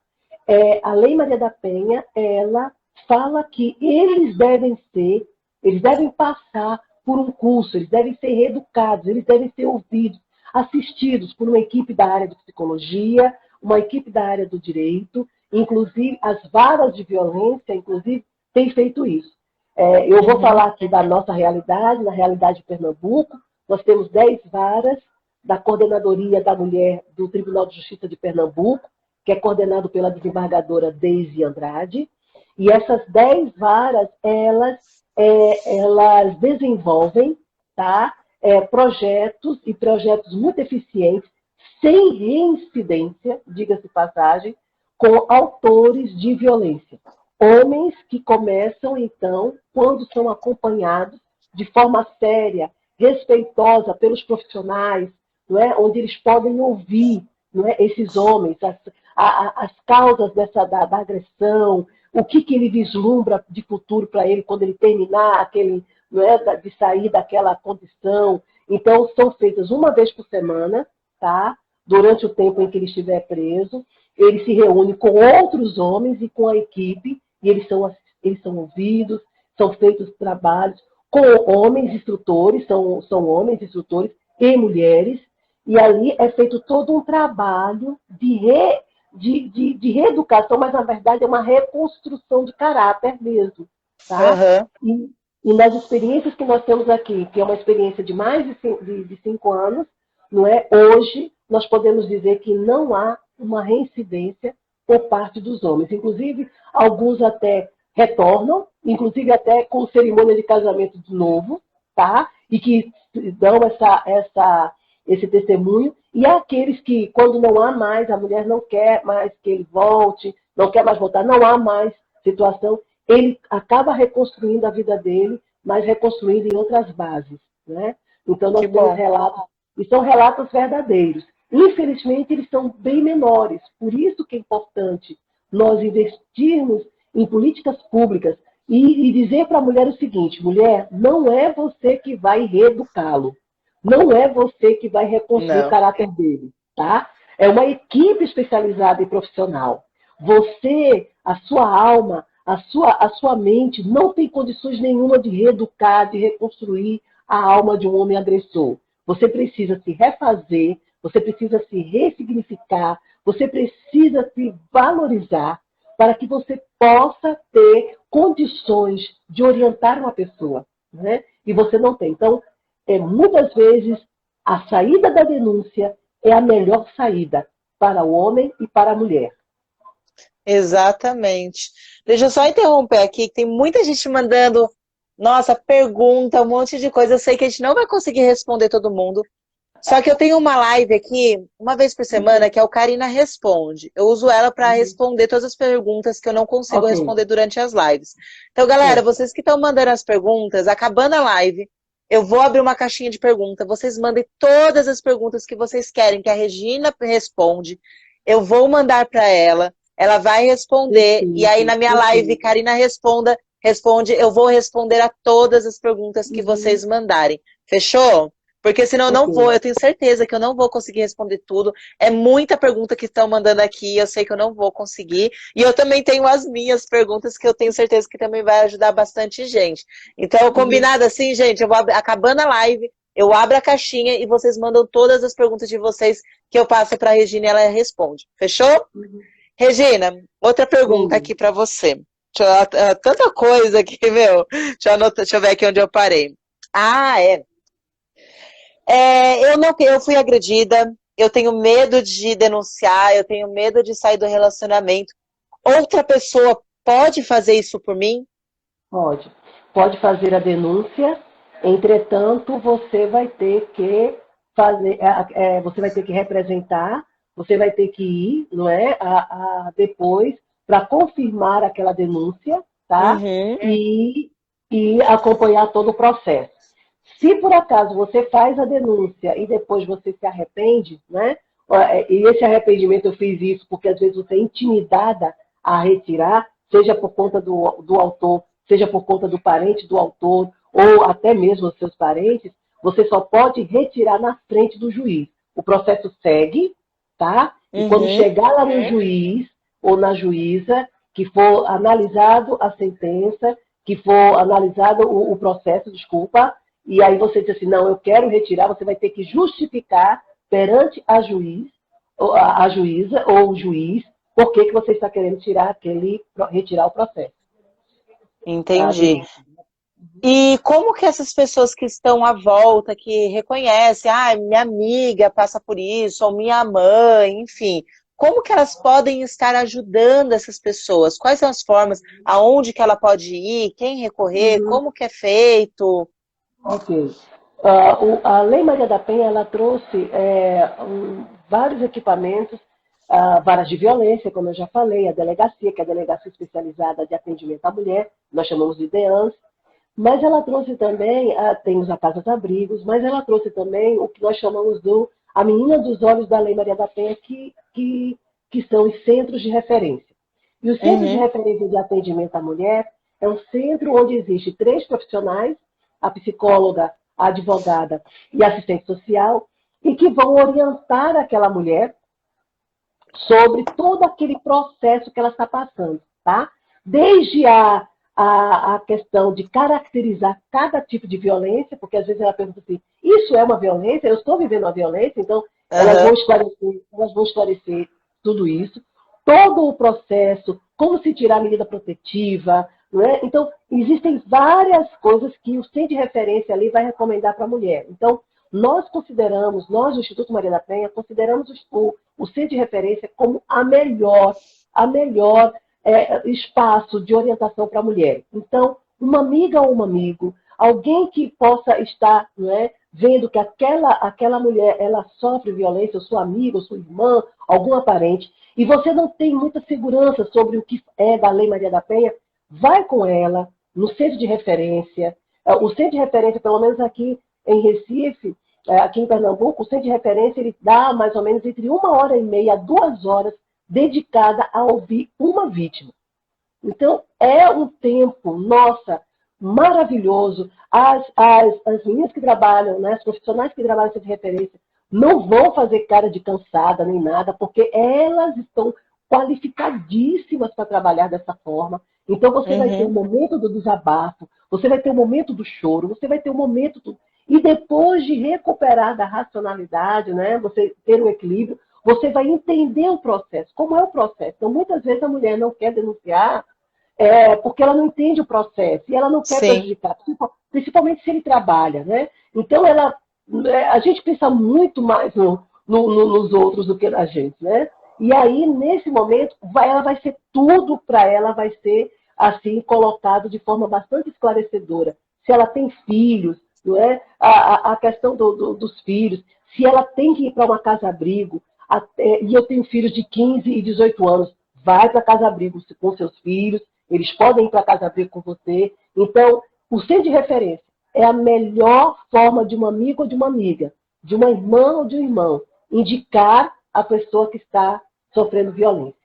a Lei Maria da Penha, ela fala que eles devem passar por um curso, eles devem ser reeducados, eles devem ser ouvidos, assistidos por uma equipe da área de psicologia, uma equipe da área do direito, inclusive as varas de violência, inclusive, têm feito isso. Eu vou falar aqui da nossa realidade, na realidade de Pernambuco, nós temos 10 varas da Coordenadoria da Mulher do Tribunal de Justiça de Pernambuco, que é coordenado pela desembargadora Deise Andrade, e essas 10 varas, elas desenvolvem, tá, projetos muito eficientes, sem reincidência, diga-se passagem, com autores de violência. Homens que começam, então, quando são acompanhados de forma séria, respeitosa pelos profissionais, não é? Onde eles podem ouvir, não é? Esses homens, as causas da agressão, o que ele vislumbra de futuro para ele quando ele terminar não é? De sair daquela condição. Então, são feitas uma vez por semana, tá? Durante o tempo em que ele estiver preso. Ele se reúne com outros homens e com a equipe, e eles são ouvidos, são feitos trabalhos com homens instrutores, são homens instrutores e mulheres, e ali é feito todo um trabalho de reeducação, mas na verdade é uma reconstrução de caráter mesmo. Tá? E nas experiências que nós temos aqui, que é uma experiência de mais de 5 anos, não é? Hoje nós podemos dizer que não há uma reincidência por parte dos homens. Inclusive, alguns até retornam, inclusive até com cerimônia de casamento de novo, tá? E que dão esse testemunho. E há aqueles que, quando não há mais, a mulher não quer mais que ele volte, não quer mais voltar, não há mais situação, ele acaba reconstruindo a vida dele, mas reconstruindo em outras bases, né? Então, nós temos relatos, e são relatos verdadeiros. Infelizmente, eles são bem menores. Por isso que é importante nós investirmos em políticas públicas e dizer para a mulher o seguinte: mulher, não é você que vai reeducá-lo. Não é você que vai reconstruir o caráter dele. Tá? É uma equipe especializada e profissional. Você, a sua alma, a sua mente não tem condições nenhuma de reeducar, de reconstruir a alma de um homem agressor. Você precisa se refazer, você precisa se ressignificar, você precisa se valorizar para que você possa ter condições de orientar uma pessoa, né? E você não tem. Então, muitas vezes, a saída da denúncia é a melhor saída para o homem e para a mulher. Exatamente. Deixa eu só interromper aqui, que tem muita gente mandando, nossa, pergunta, um monte de coisa. Eu sei que a gente não vai conseguir responder todo mundo. Só que eu tenho uma live aqui, uma vez por semana, que é o Karina Responde. Eu uso ela para responder todas as perguntas que eu não consigo responder durante as lives. Então, galera, vocês que estão mandando as perguntas, acabando a live, eu vou abrir uma caixinha de pergunta. Vocês mandem todas as perguntas que vocês querem que a Regina responde. Eu vou mandar para ela. Ela vai responder. E aí, na minha live, Karina responde. Eu vou responder a todas as perguntas que vocês mandarem. Fechou? Porque senão eu não vou, eu tenho certeza que eu não vou conseguir responder tudo. É muita pergunta que estão mandando aqui, eu sei que eu não vou conseguir. E eu também tenho as minhas perguntas que eu tenho certeza que também vai ajudar bastante gente. Então, combinado assim, gente, eu vou acabando a live, eu abro a caixinha e vocês mandam todas as perguntas de vocês que eu passo para a Regina e ela responde. Fechou? Regina, outra pergunta aqui para você. Tanta coisa aqui, meu. Deixa eu ver aqui onde eu parei. Eu fui agredida, eu tenho medo de denunciar, eu tenho medo de sair do relacionamento. Outra pessoa pode fazer isso por mim? Pode. Pode fazer a denúncia, entretanto, você vai ter que fazer, você vai ter que representar, você vai ter que ir, não é? Depois, para confirmar aquela denúncia, tá? E acompanhar todo o processo. Se por acaso você faz a denúncia e depois você se arrepende, né? E esse arrependimento eu fiz isso porque às vezes você é intimidada a retirar, seja por conta do autor, seja por conta do parente do autor, ou até mesmo os seus parentes, você só pode retirar na frente do juiz. O processo segue, tá? E quando Uhum. chegar lá no juiz ou na juíza, que for analisado a sentença, que for analisado o processo, desculpa, e aí você diz assim, não, eu quero retirar, você vai ter que justificar perante a juíza ou o juiz, por que você está querendo retirar o processo. Tá? Entendi. E como que essas pessoas que estão à volta, que reconhecem, ah, minha amiga passa por isso, ou minha mãe, enfim, como que elas podem estar ajudando essas pessoas? Quais são as formas? Aonde que ela pode ir? Quem recorrer? Uhum. Como que é feito? Ok. A Lei Maria da Penha ela trouxe vários equipamentos, varas de violência, como eu já falei, a delegacia, que é a Delegacia Especializada de Atendimento à Mulher, nós chamamos de DEANS, mas ela trouxe também, tem os casas-abrigos, mas ela trouxe também o que nós chamamos a menina dos olhos da Lei Maria da Penha, que são os centros de referência. E o Centro de Uhum, Referência de Atendimento à Mulher é um centro onde existe 3 profissionais, a psicóloga, a advogada e a assistente social, e que vão orientar aquela mulher sobre todo aquele processo que ela está passando, tá? Desde a questão de caracterizar cada tipo de violência, porque às vezes ela pergunta assim, isso é uma violência? Eu estou vivendo uma violência? Então, aham, elas vão esclarecer tudo isso, todo o processo, como se tirar a medida protetiva, não é? Então, existem várias coisas que o centro de referência ali vai recomendar para a mulher. Então, nós do Instituto Maria da Penha, consideramos o centro de referência como a melhor espaço de orientação para a mulher. Então, uma amiga ou um amigo, alguém que possa estar, não é, vendo que aquela mulher ela sofre violência, ou sua amiga, ou sua irmã, algum parente, e você não tem muita segurança sobre o que é da Lei Maria da Penha, vai com ela no centro de referência. O centro de referência, pelo menos aqui em Recife, aqui em Pernambuco, o centro de referência ele dá mais ou menos entre 1h30 a 2 horas dedicada a ouvir uma vítima. Então, é um tempo, nossa, maravilhoso. As meninas que trabalham, né, as profissionais que trabalham de referência, não vão fazer cara de cansada nem nada, porque elas estão qualificadíssimas para trabalhar dessa forma. Então, você vai ter o uhum. momento do desabafo, você vai ter o momento do choro, você vai ter o momento do... E depois de recuperar da racionalidade, né, você ter o equilíbrio, você vai entender o processo. Como é o processo? Então, muitas vezes a mulher não quer denunciar porque ela não entende o processo e ela não quer Sim. prejudicar, principalmente se ele trabalha, né? Então, a gente pensa muito mais nos outros do que na gente, né? E aí, nesse momento, ela vai ser tudo para ela, vai ser assim colocado de forma bastante esclarecedora. Se ela tem filhos, não é? A questão dos filhos, se ela tem que ir para uma casa-abrigo, e eu tenho filhos de 15 e 18 anos, vai para a casa-abrigo com seus filhos, eles podem ir para a casa-abrigo com você. Então, o centro de referência é a melhor forma de um amigo ou de uma amiga, de uma irmã ou de um irmão, indicar a pessoa que está sofrendo violência.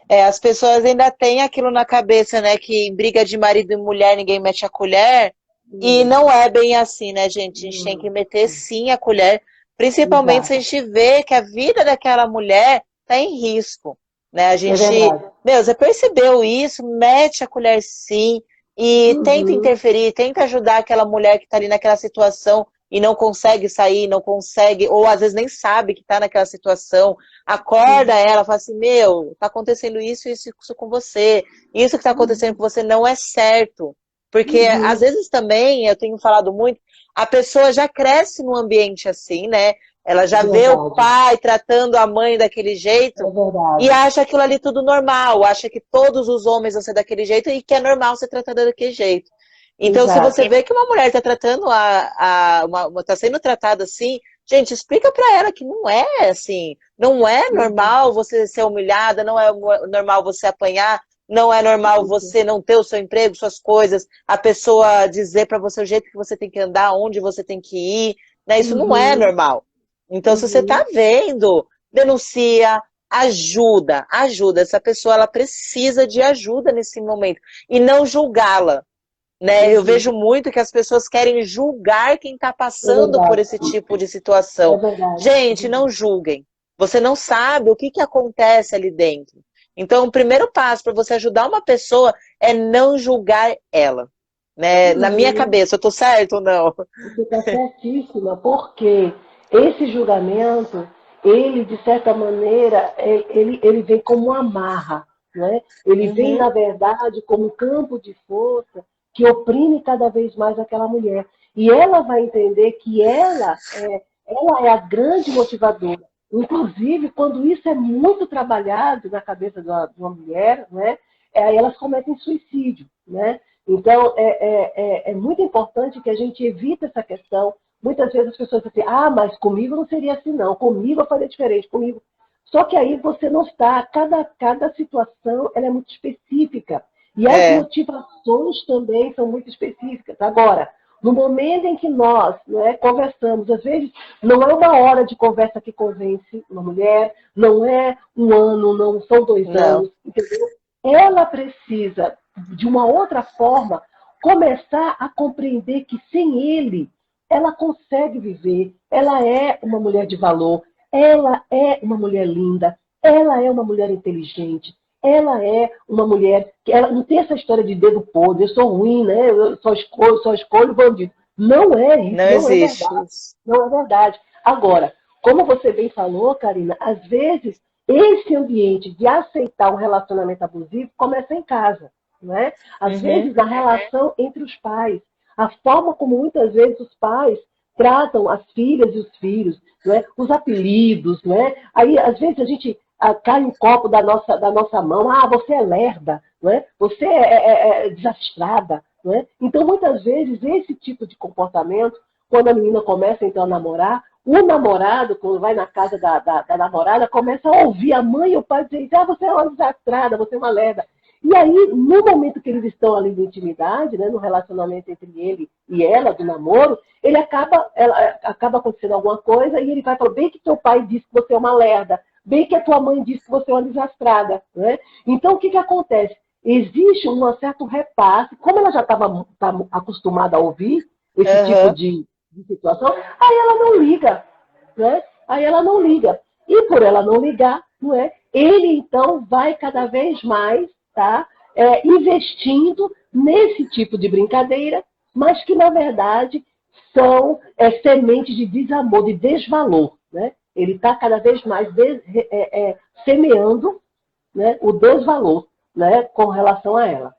As pessoas ainda têm aquilo na cabeça, né? Que em briga de marido e mulher ninguém mete a colher. E não é bem assim, né, gente? A gente tem que meter sim a colher, principalmente se a Exato. gente vê que a vida daquela mulher está em risco, né? A É gente, verdade. meu, você percebeu isso, mete a colher sim e tenta Uhum. interferir, tenta ajudar aquela mulher que está ali naquela situação e não consegue sair, não consegue, ou às vezes nem sabe que está naquela situação, acorda ela, fala assim, meu, tá acontecendo isso com você, isso que está acontecendo com você não é certo. Porque às Uhum. vezes também, eu tenho falado muito, a pessoa já cresce num ambiente assim, né? Ela já vê o Verdade. pai tratando a mãe daquele É jeito e verdade. acha aquilo ali tudo normal, acha que todos os homens vão ser daquele jeito e que é normal ser tratada daquele jeito. Então, se você Exato. vê que uma mulher está tratando tá sendo tratada assim, gente, explica para ela que não é assim, não é Uhum. normal você ser humilhada, não é normal você apanhar, não é normal você não ter o seu emprego, suas coisas, a pessoa dizer para você o jeito que você tem que andar, onde você tem que ir, né? Isso não é normal. Então, se você está vendo, denuncia, ajuda. Essa pessoa, ela precisa de ajuda nesse momento. E não julgá-la, né? Eu vejo muito que as pessoas querem julgar quem está passando por esse tipo de situação. Gente, não julguem. Você não sabe o que acontece ali dentro. Então, o primeiro passo para você ajudar uma pessoa é não julgar ela, né? Na minha cabeça, eu tô certo ou não? Você está certíssima, porque esse julgamento, ele, de certa maneira, ele vem como uma amarra, né? Ele vem, na verdade, como um campo de força que oprime cada vez mais aquela mulher. E ela vai entender que ela é a grande motivadora. Inclusive, quando isso é muito trabalhado na cabeça de uma mulher, né, elas cometem suicídio, né? Então, é muito importante que a gente evite essa questão. Muitas vezes as pessoas dizem assim, mas comigo não seria assim, não. Comigo eu faria diferente, comigo. Só que aí você não está. Cada situação ela é muito específica. E as motivações também são muito específicas. Agora, no momento em que nós, né, conversamos, às vezes não é uma hora de conversa que convence uma mulher, não é um ano, não são 2 anos, entendeu? Ela precisa, de uma outra forma, começar a compreender que sem ele, ela consegue viver, ela é uma mulher de valor, ela é uma mulher linda, ela é uma mulher inteligente, ela é uma mulher que ela não tem essa história de dedo podre, eu sou ruim, né? Eu só escolho bandido. Não é isso, não existe é verdade. Isso. Não é verdade. Agora, como você bem falou, Karina, às vezes esse ambiente de aceitar um relacionamento abusivo começa em casa, né? Às vezes a relação entre os pais, a forma como muitas vezes os pais tratam as filhas e os filhos, né? Os apelidos, né? Aí às vezes a gente cai um copo da nossa mão, você é lerda, né? Você é desastrada, né? Então muitas vezes esse tipo de comportamento, quando a menina começa então a namorar, o namorado, quando vai na casa da namorada, começa a ouvir a mãe e o pai dizer, você é uma desastrada, você é uma lerda. E aí, no momento que eles estão ali de intimidade, né, no relacionamento entre ele e ela, do namoro, acaba acontecendo alguma coisa e ele vai falar, bem que teu pai disse que você é uma lerda, bem que a tua mãe disse que você é uma desastrada. Né? Então, o que acontece? Existe um certo repasse, como ela já estava acostumada a ouvir esse tipo de situação, aí ela não liga. Né? Aí ela não liga. E por ela não ligar, não é? Ele então vai cada vez mais investindo nesse tipo de brincadeira, mas que na verdade são sementes de desamor, de desvalor. Né? Ele está cada vez mais semeando, né, o desvalor, né, com relação a ela.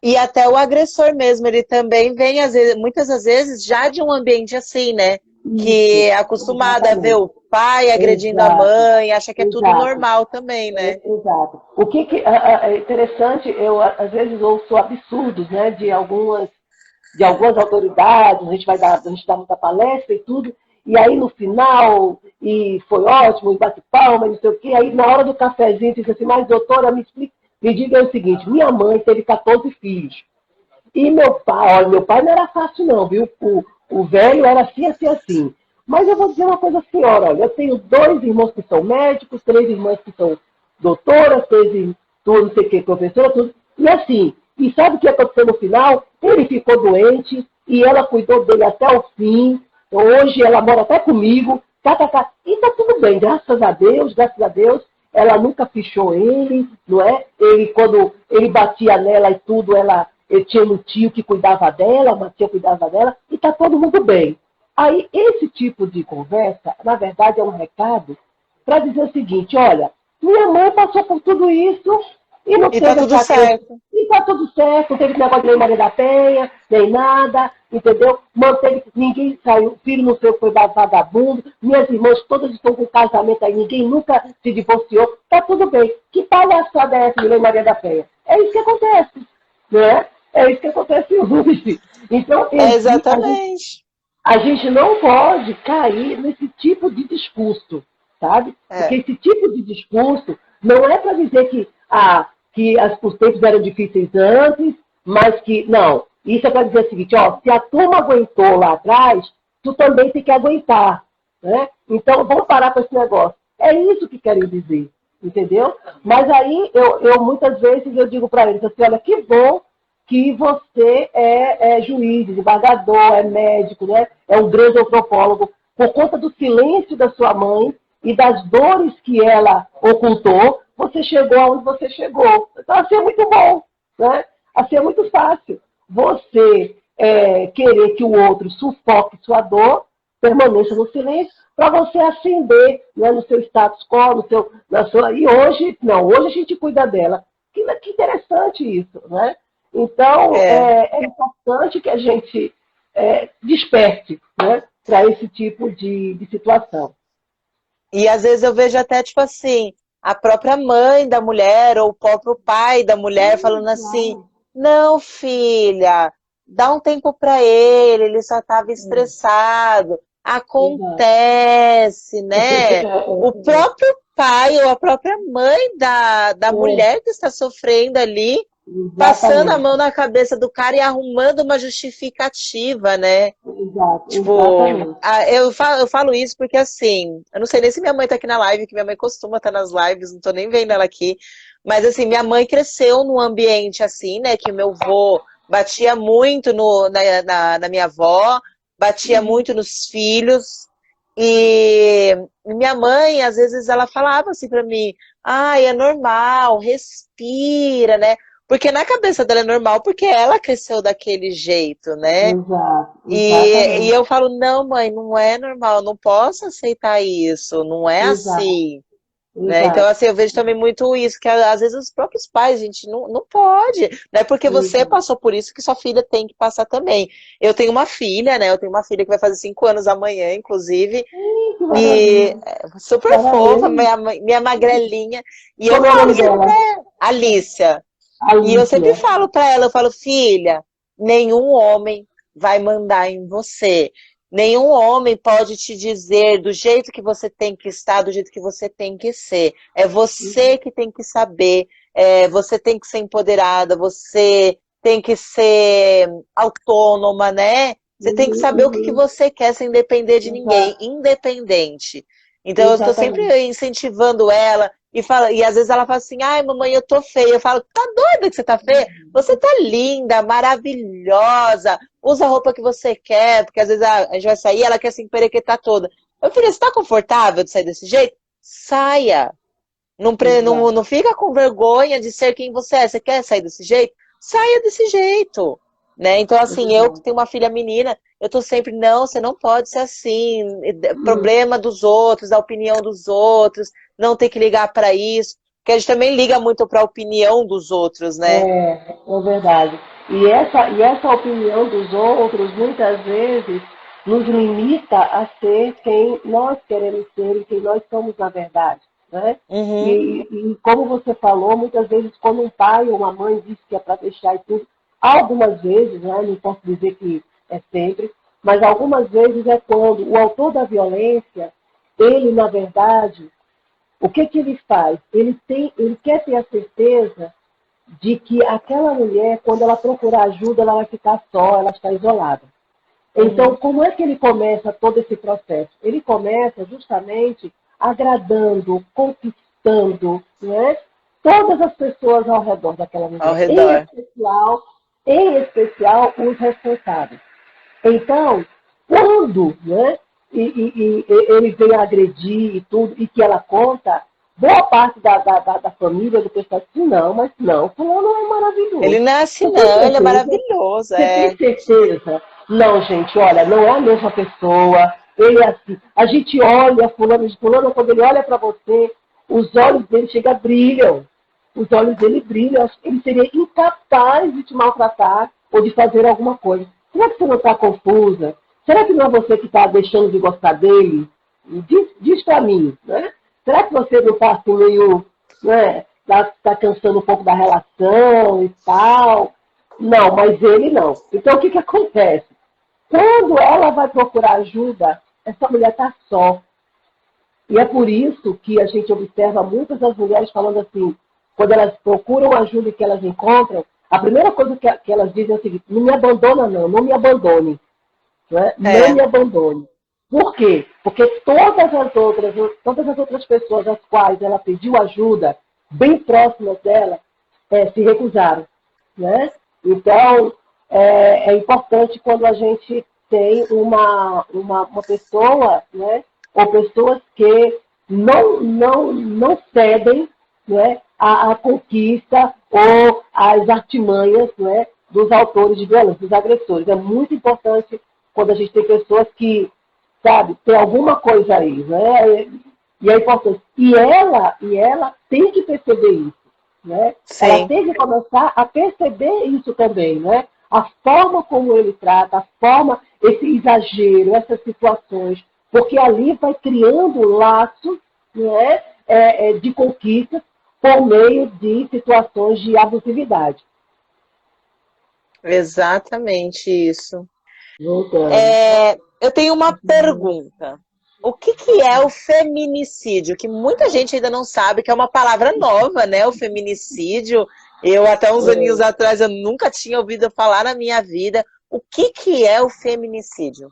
E até o agressor mesmo, ele também vem, muitas das vezes, já de um ambiente assim, né? Que é acostumado a ver o pai agredindo a mãe, acha que é tudo normal também, né? Exato. O que é interessante, eu às vezes ouço absurdos, né, de algumas autoridades, a gente dá muita palestra e tudo, e aí no final, e foi ótimo, e bate palma, não sei o quê, aí na hora do cafezinho diz assim, mas doutora, me diga o seguinte, minha mãe teve 14 filhos, e meu pai não era fácil não, viu? O velho era assim, assim, assim. Mas eu vou dizer uma coisa à senhora, olha, eu tenho 2 irmãos que são médicos, 3 irmãs que são doutoras, 3 não sei o que, professora, tudo. E assim, e sabe o que aconteceu no final? Ele ficou doente e ela cuidou dele até o fim. Hoje ela mora até comigo. E tá tudo bem, graças a Deus, ela nunca fichou ele, não é? Ele, quando ele batia nela e tudo, ele tinha um tio que cuidava dela, uma tia cuidava dela, e tá todo mundo bem. Aí, esse tipo de conversa, na verdade, é um recado para dizer o seguinte, olha, minha mãe passou por tudo isso e não teve tá tudo certo. E tá tudo certo, não teve negócio de Lei Maria da Penha, nem nada, entendeu? Ninguém saiu, filho não sei o que foi vagabundo, minhas irmãs todas estão com casamento aí, ninguém nunca se divorciou, tá tudo bem. Que palhaçada é essa de Lei Maria da Penha? É isso que acontece, né? É isso que acontece hoje. Então, exatamente. A gente não pode cair nesse tipo de discurso, sabe? Porque esse tipo de discurso não é para dizer que que os tempos eram difíceis antes, mas que, não, isso é para dizer o seguinte, ó, se a turma aguentou lá atrás, tu também tem que aguentar, né? Então, vamos parar com esse negócio. É isso que querem dizer, entendeu? Mas aí, eu muitas vezes, eu digo para eles assim, olha, que bom que você é juiz, desembargador, é médico, né? É um grande antropólogo, por conta do silêncio da sua mãe e das dores que ela ocultou, você chegou aonde você chegou. Então, assim é muito bom, né? Assim é muito fácil. Você querer que o outro sufoque sua dor, permaneça no silêncio, para você ascender, né, no seu status quo, na sua... E hoje, não, hoje a gente cuida dela. Que interessante isso, né? Então, é importante que a gente desperte, né, para esse tipo de situação. E às vezes eu vejo até, tipo assim, a própria mãe da mulher ou o próprio pai da mulher falando assim, Claro. não, filha, dá um tempo para ele só estava estressado. Exato. Acontece, né? O próprio pai ou a própria mãe da mulher que está sofrendo ali, passando a Exatamente. mão na cabeça do cara e arrumando uma justificativa, né? Exato, Tipo, exatamente. eu falo isso porque assim, eu não sei nem se minha mãe tá aqui na live, que minha mãe costuma estar nas lives, não tô nem vendo ela aqui, mas assim, minha mãe cresceu num ambiente assim, né, que o meu avô batia muito na minha avó, batia muito nos filhos, e minha mãe, às vezes, ela falava assim pra mim, ai, é normal, respira, né? Porque na cabeça dela é normal, porque ela cresceu daquele jeito, né? Exato, E exatamente. eu falo, não, mãe, não é normal, eu não posso aceitar isso, não é Exato, assim, né? Então, exato, assim, eu vejo também muito isso, que às vezes os próprios pais, gente, não pode, não é porque você exato. passou por isso que sua filha tem que passar também. Eu tenho uma filha, né? Eu tenho uma filha que vai fazer 5 anos amanhã, inclusive, Que e maravilha. super fofa, Parabéns. minha magrelinha, e eu Como é o falo nome sempre dela? pra Alicia. E eu sempre Alicia. falo para ela, eu falo, filha, nenhum homem vai mandar em você. Nenhum homem pode te dizer do jeito que você tem que estar, do jeito que você tem que ser. É você que tem que saber, você tem que ser empoderada, você tem que ser autônoma, né? Você tem que Uhum, saber o que uhum. você quer sem depender de ninguém, Exato, independente. Então eu estou sempre exatamente. incentivando ela, e às vezes ela fala assim, ai, mamãe, eu tô feia. Eu falo, tá doida que você tá feia? Você tá linda, maravilhosa, usa a roupa que você quer, porque às vezes a gente vai sair, ela quer se emperequetar toda. Eu falei, você tá confortável de sair desse jeito? Saia. Não Exato, fica com vergonha de ser quem você é. Você quer sair desse jeito? Saia desse jeito. Né? Então, assim, eu que exato. tenho uma filha menina, eu tô sempre, não, você não pode ser assim, problema dos outros, da opinião dos outros, não tem que ligar para isso, porque a gente também liga muito para a opinião dos outros, né? É verdade. E essa opinião dos outros, muitas vezes, nos limita a ser quem nós queremos ser e quem nós somos na verdade. Né? Uhum. E como você falou, muitas vezes, quando um pai ou uma mãe diz que é para deixar e tudo, algumas vezes, né, não posso dizer que é sempre, mas algumas vezes é quando o autor da violência, ele, na verdade, o que ele faz? Ele quer ter a certeza de que aquela mulher, quando ela procurar ajuda, ela vai ficar só, ela está isolada. Então, Uhum. como é que ele começa todo esse processo? Ele começa justamente agradando, conquistando, né, todas as pessoas ao redor daquela Ao mulher, redor. em especial os responsáveis. Então, quando, né, ele vem agredir e tudo, e que ela conta, boa parte da família do pessoal diz, não, mas não, fulano é Ele maravilhoso. não é assim, Você tem não, ele é certeza? maravilhoso, Você tem é. certeza? Não, gente, olha, não é a mesma pessoa, ele é assim. A gente olha, fulano, quando ele olha para você, os olhos dele chega brilham. Os olhos dele brilham. Acho que ele seria incapaz de te maltratar ou de fazer alguma coisa. Será que você não está confusa? Será que não é você que está deixando de gostar dele? Diz para mim, né? Será que você não está assim meio, né? Tá cansando um pouco da relação e tal? Não, mas ele não. Então o que acontece? Quando ela vai procurar ajuda, essa mulher está só. E é por isso que a gente observa muitas das mulheres falando assim, quando elas procuram ajuda e que elas encontram, a primeira coisa que elas dizem é o seguinte: não me abandona não, não me abandone. Né? Não me abandone. Por quê? Porque todas as outras pessoas às quais ela pediu ajuda, bem próximas dela, se recusaram. Né? Então, é importante quando a gente tem uma pessoa, né? Ou pessoas que não cedem, né? A conquista ou às artimanhas, né? Dos autores de violência, dos agressores. É muito importante quando a gente tem pessoas que, sabe, tem alguma coisa aí, né? E é importante. E ela tem que perceber isso, né? Sim. Ela tem que começar a perceber isso também, né? A forma como ele trata, a forma, esse exagero, essas situações, porque ali vai criando laços, né? De conquistas por meio de situações de abusividade. Exatamente isso. Voltando. Eu tenho uma pergunta. O que é o feminicídio? Que muita gente ainda não sabe, que é uma palavra nova, né? O feminicídio. Eu, até uns aninhos atrás, eu nunca tinha ouvido falar na minha vida. O que é o feminicídio?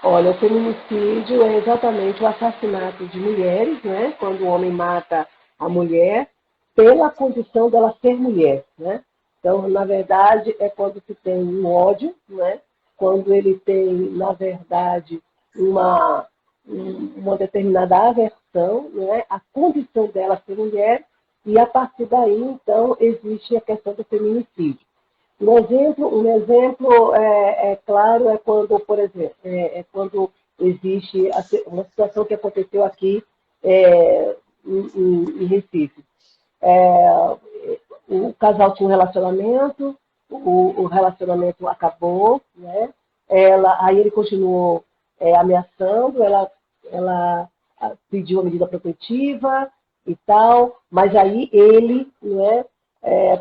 Olha, o feminicídio é exatamente o assassinato de mulheres, né? Quando o homem mata a mulher pela condição dela ser mulher, né? Então, na verdade, é quando se tem um ódio, né? Quando ele tem, na verdade, uma determinada aversão, né? A condição dela ser mulher, e a partir daí, então, existe a questão do feminicídio. Um exemplo claro é quando, por exemplo, quando existe uma situação que aconteceu aqui em Recife. O casal tinha um relacionamento, o relacionamento acabou, né? Aí ele continuou ameaçando, ela pediu uma medida protetiva e tal, mas aí ele, né?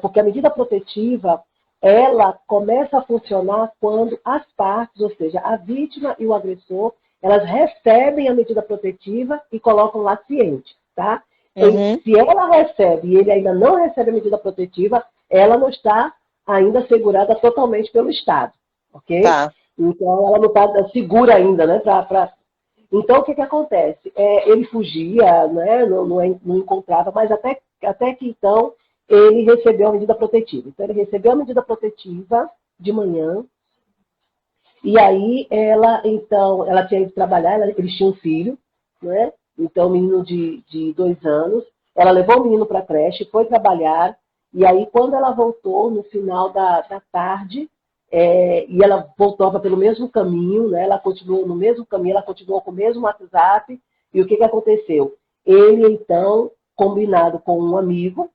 Porque a medida protetiva ela começa a funcionar quando as partes, ou seja, a vítima e o agressor, elas recebem a medida protetiva e colocam lá ciente, tá? Uhum. Se ela recebe e ele ainda não recebe a medida protetiva, ela não está ainda segurada totalmente pelo Estado, ok? Tá. Então, ela não está segura ainda, né? Então, o que acontece? Ele fugia, né? Não encontrava, mas até que então ele recebeu a medida protetiva. Então, ele recebeu a medida protetiva de manhã, e aí ela tinha ido trabalhar, eles tinham um filho, né? Então, um menino de 2 anos, ela levou o menino para a creche, foi trabalhar, e aí quando ela voltou, no final da tarde, e ela voltava pelo mesmo caminho, né? Ela continuou no mesmo caminho, ela continuou com o mesmo WhatsApp, e o que aconteceu? Ele, então, combinado com um amigo,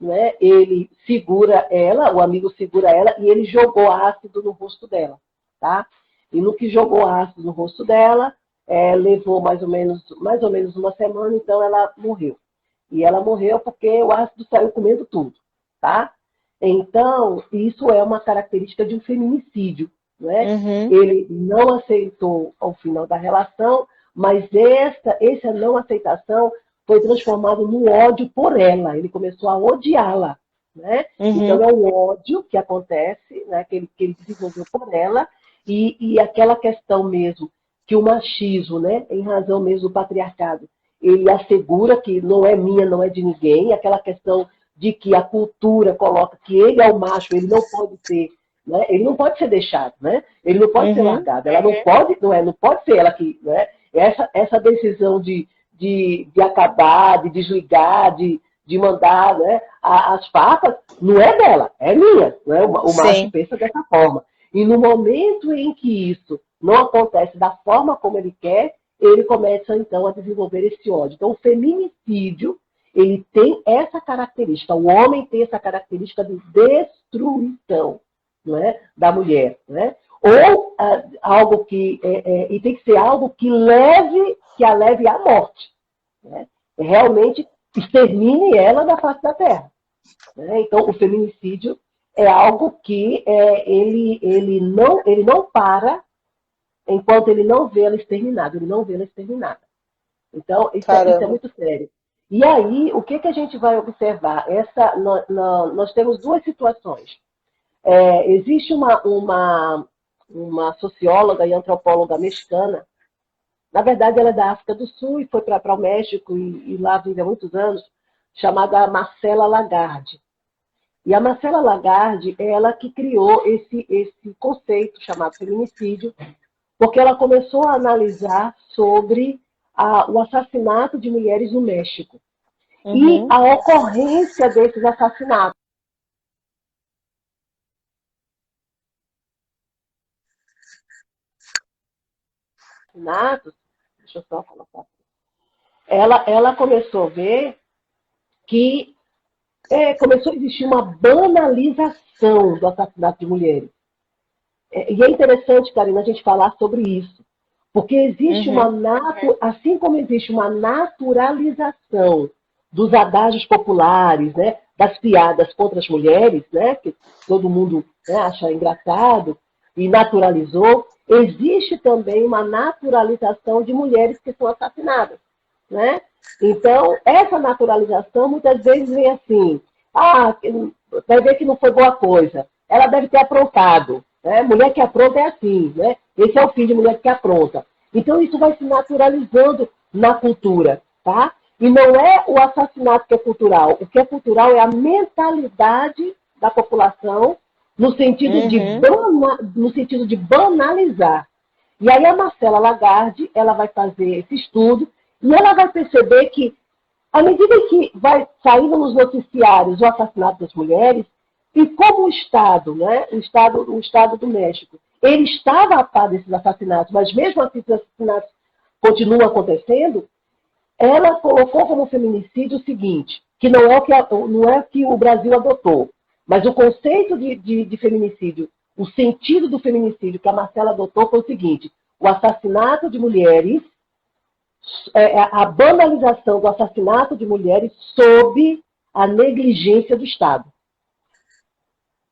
né? Ele segura ela, o amigo segura ela, e ele jogou ácido no rosto dela, tá? E no que jogou ácido no rosto dela, levou mais ou menos uma semana, então ela morreu. E ela morreu porque o ácido saiu comendo tudo, tá? Então, isso é uma característica de um feminicídio, né? Uhum. Ele não aceitou ao final da relação, mas essa não aceitação foi transformado no ódio por ela. Ele começou a odiá-la, né? Uhum. Então, é um ódio que acontece, né? que ele desenvolveu por ela, e aquela questão mesmo, que o machismo, né? Em razão mesmo do patriarcado, ele assegura que não é minha, não é de ninguém, aquela questão de que a cultura coloca que ele é o macho, ele não pode ser, né? Ele não pode ser deixado, né? Ele não pode ser largado, ela não pode ser ela que, né? Essa decisão de acabar, de desligar, de mandar, né? As facas, não é dela, é minha, né? O macho pensa dessa forma. E no momento em que isso não acontece da forma como ele quer, ele começa então a desenvolver esse ódio. Então o feminicídio, ele tem essa característica, o homem tem essa característica de destruição, não é? Da mulher, né? Ou algo que e tem que ser algo que a leve à morte, né? Realmente extermine ela da face da terra, né? Então o feminicídio é algo que ele não para enquanto ele não vê ela exterminada, ele não vê ela exterminada. Então isso é muito sério. E aí, o que a gente vai observar? Nós temos duas situações. Existe uma socióloga e antropóloga mexicana, na verdade ela é da África do Sul e foi para o México e lá vive há muitos anos, chamada Marcela Lagarde. E a Marcela Lagarde é ela que criou esse conceito chamado feminicídio, porque ela começou a analisar sobre o assassinato de mulheres no México e a ocorrência desses assassinatos. Deixa eu só colocar. Ela começou a ver que começou a existir uma banalização do assassinato de mulheres. E é interessante, Karina, a gente falar sobre isso. Porque existe assim como existe uma naturalização dos adágios populares, né, das piadas contra as mulheres, né, que todo mundo, né, acha engraçado e naturalizou, existe também uma naturalização de mulheres que são assassinadas. Né? Então, essa naturalização muitas vezes vem assim, vai ver que não foi boa coisa, ela deve ter aprontado, né? Mulher que apronta é assim, né? Esse é o fim de mulher que apronta. Então, isso vai se naturalizando na cultura, tá? E não é o assassinato que é cultural, o que é cultural é a mentalidade da população no sentido de banalizar. E aí a Marcela Lagarde, ela vai fazer esse estudo e ela vai perceber que, à medida que vai saindo nos noticiários o assassinato das mulheres, e como o Estado, né, o Estado do México, ele estava a par desses assassinatos, mas mesmo assim os assassinatos continuam acontecendo, ela colocou como feminicídio o seguinte, que não é o que o Brasil adotou, mas o conceito de feminicídio, o sentido do feminicídio que a Marcela adotou foi o seguinte, o assassinato de mulheres, a banalização do assassinato de mulheres sob a negligência do Estado.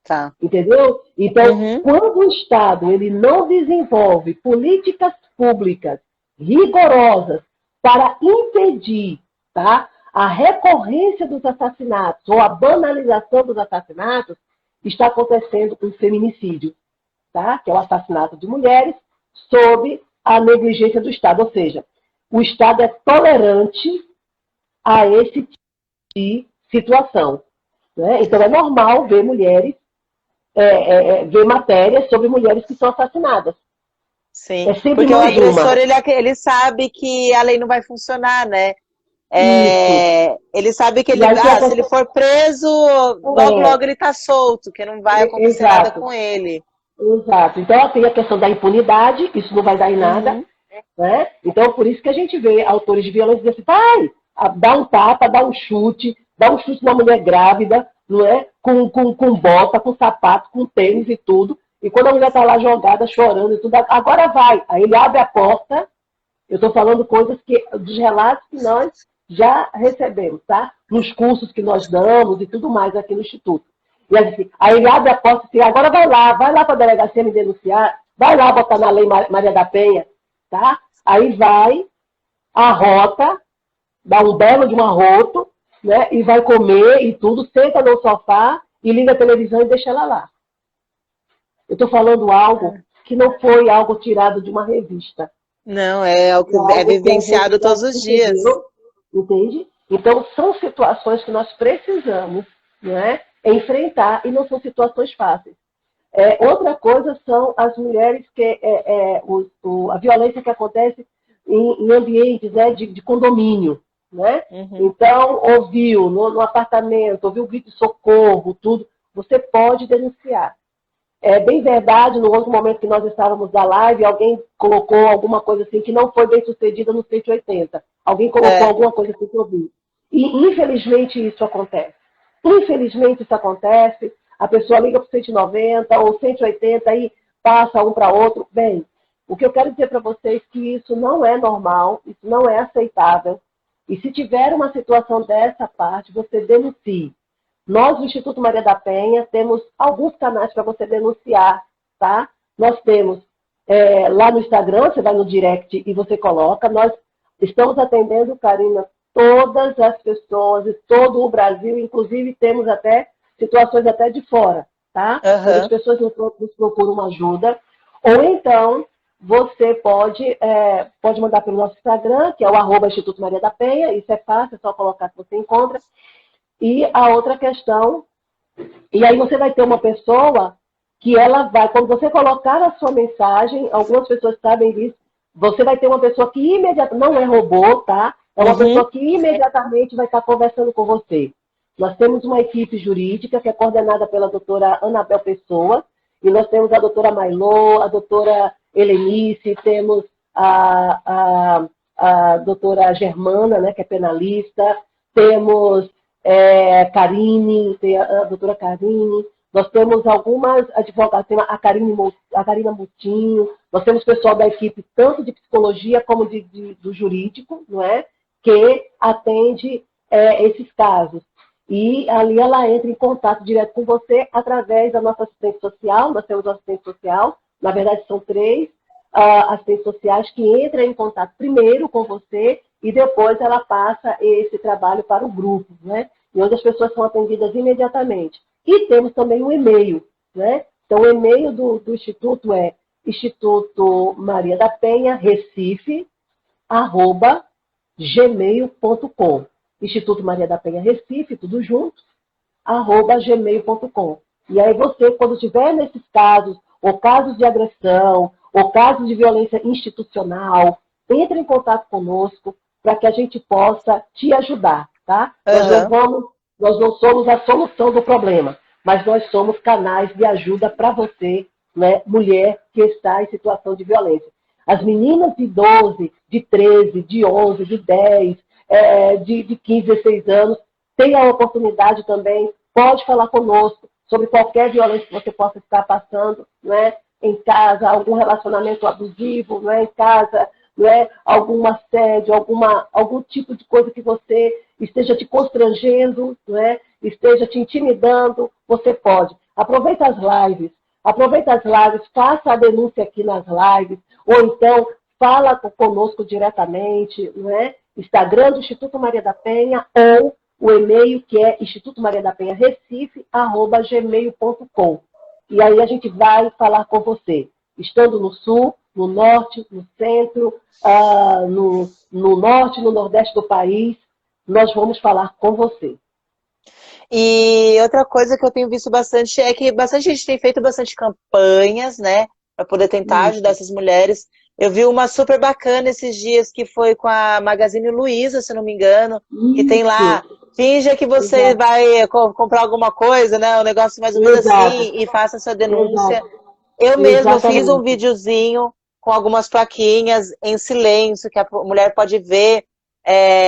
Tá. Entendeu? Então, quando o Estado ele não desenvolve políticas públicas rigorosas para impedir, tá, a recorrência dos assassinatos ou a banalização dos assassinatos, está acontecendo um feminicídio, tá? Que é o assassinato de mulheres sob a negligência do Estado. Ou seja, o Estado é tolerante a esse tipo de situação. Né? Então, é normal ver mulheres, ver matérias sobre mulheres que são assassinadas. Sim, porque o agressor, ele sabe que a lei não vai funcionar, né? Ele sabe que se ele for preso, logo ele está solto, que não vai acontecer nada com ele. Exato. Então, tem a questão da impunidade, isso não vai dar em nada. Né? Então, por isso que a gente vê autores de violência dizendo assim, dá um tapa, dá um chute na mulher grávida, não é? Com bota, com sapato, com tênis e tudo. E quando a mulher está lá jogada, chorando e tudo, agora vai. Aí ele abre a porta. Eu estou falando coisas dos relatos que nós já recebemos, tá? Nos cursos que nós damos e tudo mais aqui no Instituto. E assim, aí ele abre a porta e diz, agora vai lá para a delegacia me denunciar, vai lá botar na lei Maria da Penha, tá? Aí vai, arrota, dá um belo de um arroto, né? E vai comer e tudo, senta no sofá e liga a televisão e deixa ela lá. Eu estou falando algo que não foi algo tirado de uma revista. Não, é algo que é vivenciado todos os dias. Entende? Então, são situações que nós precisamos, né, enfrentar e não são situações fáceis. Outra coisa são as mulheres a violência que acontece em ambientes, né, de condomínio. Né? Então, ouviu no apartamento, ouviu o grito de socorro, tudo, você pode denunciar. É bem verdade, no outro momento que nós estávamos na live, alguém colocou alguma coisa assim que não foi bem sucedida no 180. Alguém colocou alguma coisa assim que eu vi. E, infelizmente, isso acontece. Infelizmente, isso acontece. A pessoa liga para o 190 ou 180 e passa um para outro. Bem, o que eu quero dizer para vocês é que isso não é normal, isso não é aceitável. E se tiver uma situação dessa parte, você denuncie. Nós, do Instituto Maria da Penha, temos alguns canais para você denunciar, tá? Nós temos lá no Instagram, você vai no direct e você coloca. Nós estamos atendendo, Karina, todas as pessoas de todo o Brasil, inclusive temos até situações até de fora, tá? Quando as pessoas nos procuram ajuda, ou então você pode mandar pelo nosso Instagram, que é o @Instituto Maria da Penha, isso é fácil, é só colocar que você encontra. E a outra questão, e aí você vai ter uma pessoa que ela vai, quando você colocar a sua mensagem, algumas pessoas sabem disso, você vai ter uma pessoa que imediatamente, não é robô, tá? É uma pessoa que imediatamente vai estar conversando com você. Nós temos uma equipe jurídica que é coordenada pela doutora Anabel Pessoa, e nós temos a doutora Mailô, a doutora Helenice, temos a doutora Germana, né, que é penalista, temos Karine, tem a doutora Karine, nós temos algumas advogadas, tem a Karina Mutinho, nós temos pessoal da equipe tanto de psicologia como do jurídico, não é? Que atende esses casos. E ali ela entra em contato direto com você através da nossa assistente social. Nós temos uma assistente social, na verdade são 3 assistentes sociais que entram em contato primeiro com você e depois ela passa esse trabalho para o grupo, né? E onde as pessoas são atendidas imediatamente. E temos também um e-mail, né? Então o e-mail do Instituto é Instituto Maria da Penha, Recife, @gmail.com. Instituto Maria da Penha Recife, tudo junto, @gmail.com. E aí você, quando estiver nesses casos, ou casos de agressão, ou casos de violência institucional, entre em contato conosco para que a gente possa te ajudar, tá? Nós não somos a solução do problema, mas nós somos canais de ajuda para você, né, mulher que está em situação de violência. As meninas de 12, de 13, de 11, de 10, de 15, 16 anos, tem a oportunidade também, pode falar conosco sobre qualquer violência que você possa estar passando, né? Em casa, algum relacionamento abusivo, né? Em casa, né? Algum assédio, algum tipo de coisa que você esteja te constrangendo, né? Esteja te intimidando, você pode. Aproveita as lives, faça a denúncia aqui nas lives, ou então fala conosco diretamente, né? Instagram do Instituto Maria da Penha ou o e-mail que é Instituto Maria da Penha Recife, @gmail.com. E aí a gente vai falar com você, estando no sul, no norte, no centro, no norte, no nordeste do país, nós vamos falar com você. E outra coisa que eu tenho visto bastante é que bastante gente tem feito bastante campanhas, né, para poder tentar ajudar essas mulheres. Eu vi uma super bacana esses dias que foi com a Magazine Luiza, se não me engano, que tem lá, finja que você vai comprar alguma coisa, né, um negócio mais ou menos assim, e faça a sua denúncia. Eu mesma fiz um videozinho com algumas plaquinhas em silêncio, que a mulher pode ver,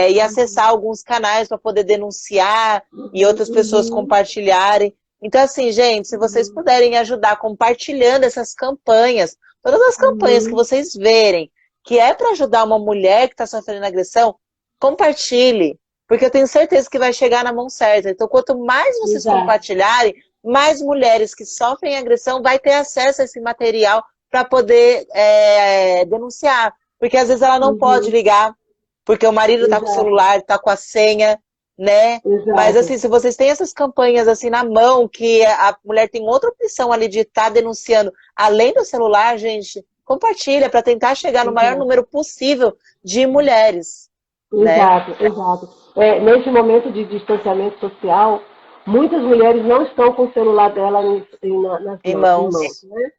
e acessar alguns canais para poder denunciar e outras pessoas compartilharem. Então, assim, gente, se vocês puderem ajudar compartilhando essas campanhas, todas as campanhas que vocês verem, que é para ajudar uma mulher que está sofrendo agressão, compartilhe, porque eu tenho certeza que vai chegar na mão certa. Então, quanto mais vocês compartilharem, mais mulheres que sofrem agressão vai ter acesso a esse material para poder denunciar. Porque às vezes ela não pode ligar, porque o marido está com o celular, está com a senha, né? Mas assim, se vocês têm essas campanhas assim na mão, que a mulher tem outra opção ali de estar denunciando, além do celular, gente, compartilha para tentar chegar no maior número possível de mulheres. Exato. Nesse momento de distanciamento social, muitas mulheres não estão com o celular dela nas mãos, né?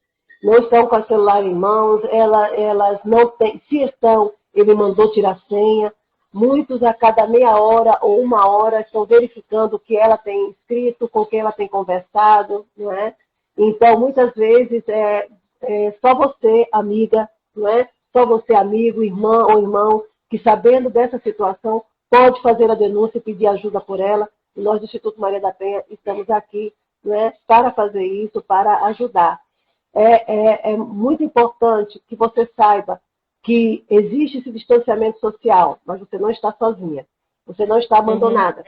Não estão com o celular em mãos, elas não têm, se estão, ele mandou tirar senha. Muitos a cada meia hora ou uma hora estão verificando o que ela tem escrito, com quem ela tem conversado, não é? Então, muitas vezes, só você, amiga, não é? Só você, amigo, irmã ou irmão, que sabendo dessa situação, pode fazer a denúncia e pedir ajuda por ela. E nós do Instituto Maria da Penha estamos aqui, não é? Para fazer isso, para ajudar. É muito importante que você saiba que existe esse distanciamento social, mas você não está sozinha, você não está abandonada.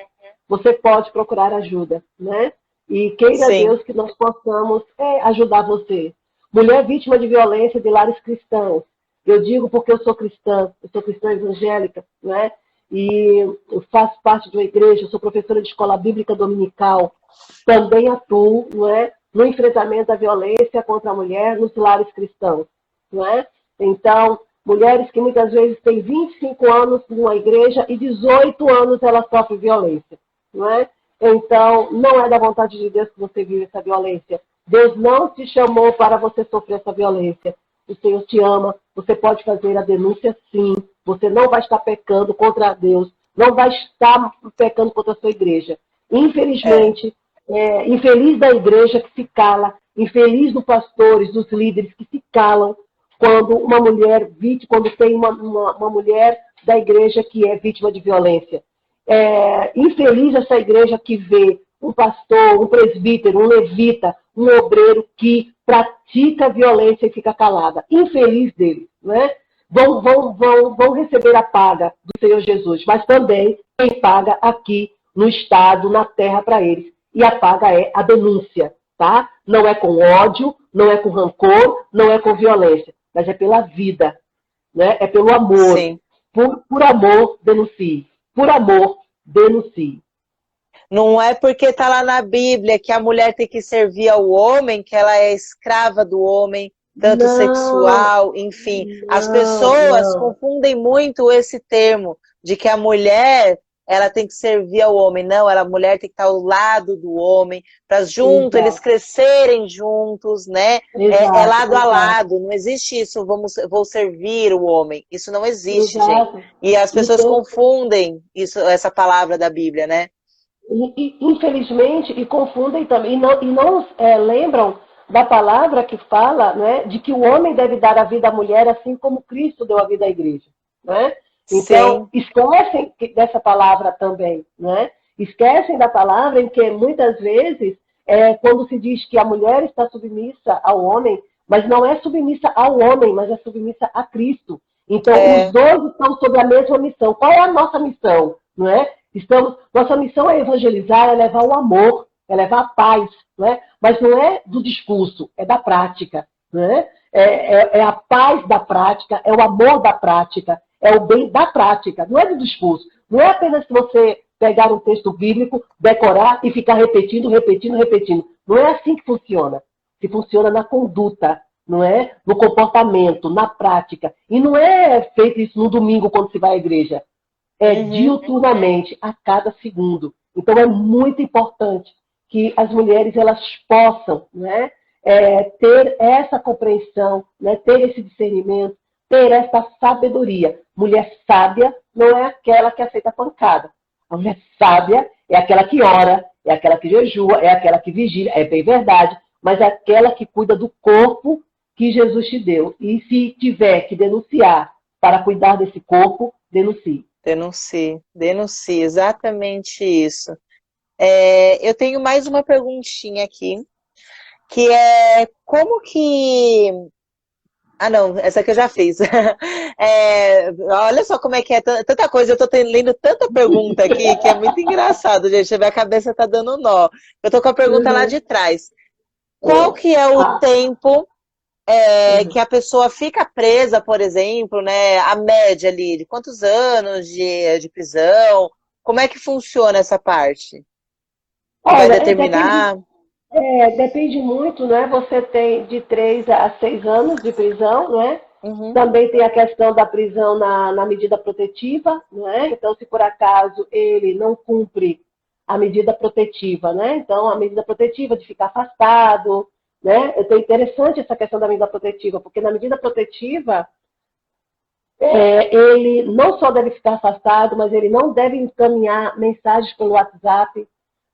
Você pode procurar ajuda, né? E queira Deus que nós possamos ajudar você. Mulher vítima de violência de lares cristãos. Eu digo porque eu sou cristã evangélica, né? e eu faço parte de uma igreja, eu sou professora de escola bíblica dominical, também atuo, não é, no enfrentamento da violência contra a mulher nos lares cristãos, não é? Então, mulheres que muitas vezes têm 25 anos numa igreja e 18 anos ela sofre violência, não é? Então, não é da vontade de Deus que você vive essa violência. Deus não te chamou para você sofrer essa violência. O Senhor te ama, você pode fazer a denúncia sim, você não vai estar pecando contra Deus, não vai estar pecando contra a sua igreja. Infelizmente, infeliz da igreja que se cala, infeliz dos pastores, dos líderes que se calam quando uma mulher vítima, quando tem uma mulher da igreja que é vítima de violência. Infeliz essa igreja que vê um pastor, um presbítero, um levita, um obreiro que pratica violência e fica calada. Infeliz deles, né? Vão receber a paga do Senhor Jesus, mas também quem paga aqui no Estado, na terra para eles. E a paga é a denúncia, tá? Não é com ódio, não é com rancor, não é com violência, mas é pela vida, né? É pelo amor. Sim. Por amor, denuncie. Por amor, denuncie. Não é porque está lá na Bíblia que a mulher tem que servir ao homem, que ela é escrava do homem, tanto Não, sexual, enfim. As pessoas não. confundem muito esse termo de que a mulher ela tem que servir ao homem. Não, a mulher tem que estar ao lado do homem, para junto, eles Exato. crescerem juntos, né? É Exato, lado a exato, lado, não existe isso, vou servir o homem. Isso não existe, gente. exato. E as pessoas Então, confundem isso, essa palavra da Bíblia, né? infelizmente, e confundem também, e não lembram da palavra que fala, né, de que o homem deve dar a vida à mulher assim como Cristo deu a vida à igreja. Né? Então, Sim. esquecem dessa palavra também. Né? Esquecem da palavra em que muitas vezes, quando se diz que a mulher está submissa ao homem, mas não é submissa ao homem, mas é submissa a Cristo. Então, os dois estão sob a mesma missão. Qual é a nossa missão? Não é? Nossa missão é evangelizar, é levar o amor, é levar a paz, não é? Mas não é do discurso, é da prática. Não é? É a paz da prática, é o amor da prática, é o bem da prática, não é do discurso. Não é apenas você pegar um texto bíblico, decorar e ficar repetindo, repetindo, repetindo. Não é assim que funciona. Se funciona na conduta, não é? No comportamento, na prática. E não é feito isso no domingo quando se vai à igreja. Diuturnamente, a cada segundo. Então, é muito importante que as mulheres elas possam, né, ter essa compreensão, né, ter esse discernimento, ter essa sabedoria. Mulher sábia não é aquela que aceita pancada. A mulher sábia é aquela que ora, é aquela que jejua, é aquela que vigia, é bem verdade, mas é aquela que cuida do corpo que Jesus te deu. E se tiver que denunciar para cuidar desse corpo, denuncie. Denuncie, exatamente isso. Eu tenho mais uma perguntinha aqui, que é como que... Ah, não, essa que eu já fiz. Olha só como é que é, tanta coisa, eu tô lendo tanta pergunta aqui, que é muito engraçado, gente, minha cabeça tá dando nó. Eu tô com a pergunta lá de trás. Qual que é o tempo que a pessoa fica presa, por exemplo, né? A média ali, de quantos anos de prisão? Como é que funciona essa parte? Que vai Olha, determinar? depende muito, né? Você tem de 3 a 6 anos de prisão, né? Uhum. Também tem a questão da prisão na medida protetiva, né? Então, se por acaso ele não cumpre a medida protetiva, né? Então, a medida protetiva de ficar afastado, né? É interessante essa questão da medida protetiva, porque na medida protetiva ele não só deve ficar afastado, mas ele não deve encaminhar mensagens pelo WhatsApp,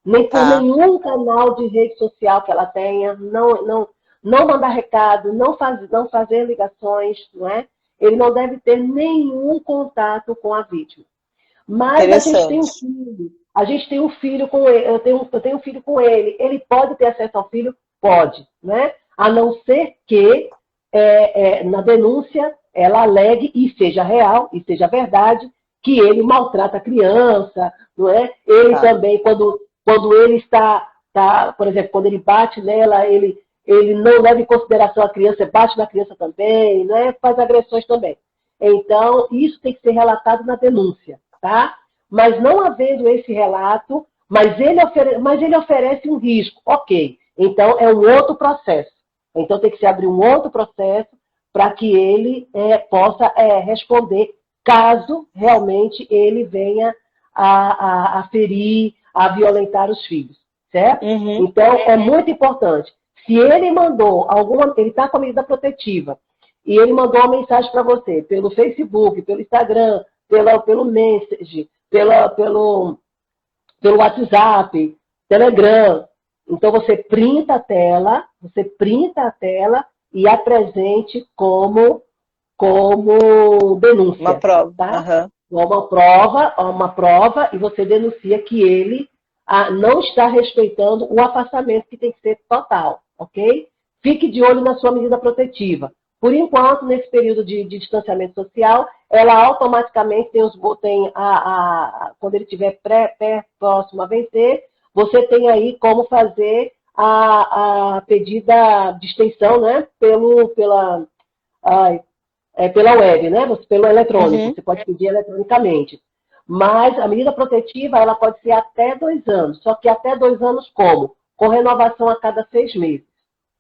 nem por Tá, nenhum canal de rede social que ela tenha, não mandar recado, não fazer ligações, não é? Ele não deve ter nenhum contato com a vítima. Mas interessante. a gente tem um filho com ele, eu tenho um filho com ele pode ter acesso ao filho? Pode, né? A não ser que na denúncia ela alegue e seja real, e seja verdade, que ele maltrata a criança, não é? Ele também, quando ele está, por exemplo, quando ele bate nela, ele não leva em consideração a criança, bate na criança também, né? Faz agressões também. Então, isso tem que ser relatado na denúncia. tá? Mas não havendo esse relato, mas ele oferece um risco. Ok, então é um outro processo. Então tem que se abrir um outro processo para que ele possa responder caso realmente ele venha a ferir, a violentar os filhos, certo? Uhum. Então é muito importante. Se ele mandou ele está com a medida protetiva, e ele mandou uma mensagem para você pelo Facebook, pelo Instagram, pelo Message, pelo WhatsApp, Telegram. Então você printa a tela e apresente como denúncia. Uma prova. Tá? Uma prova, e você denuncia que ele não está respeitando o afastamento que tem que ser total, ok? Fique de olho na sua medida protetiva. Por enquanto, nesse período de distanciamento social, ela automaticamente quando ele estiver próximo a vencer, você tem aí como fazer a pedida de extensão, né, pela web, né, pelo eletrônico, Uhum. você pode pedir eletronicamente. Mas a medida protetiva, ela pode ser até 2 anos, só que até 2 anos como? Com renovação a cada 6 meses,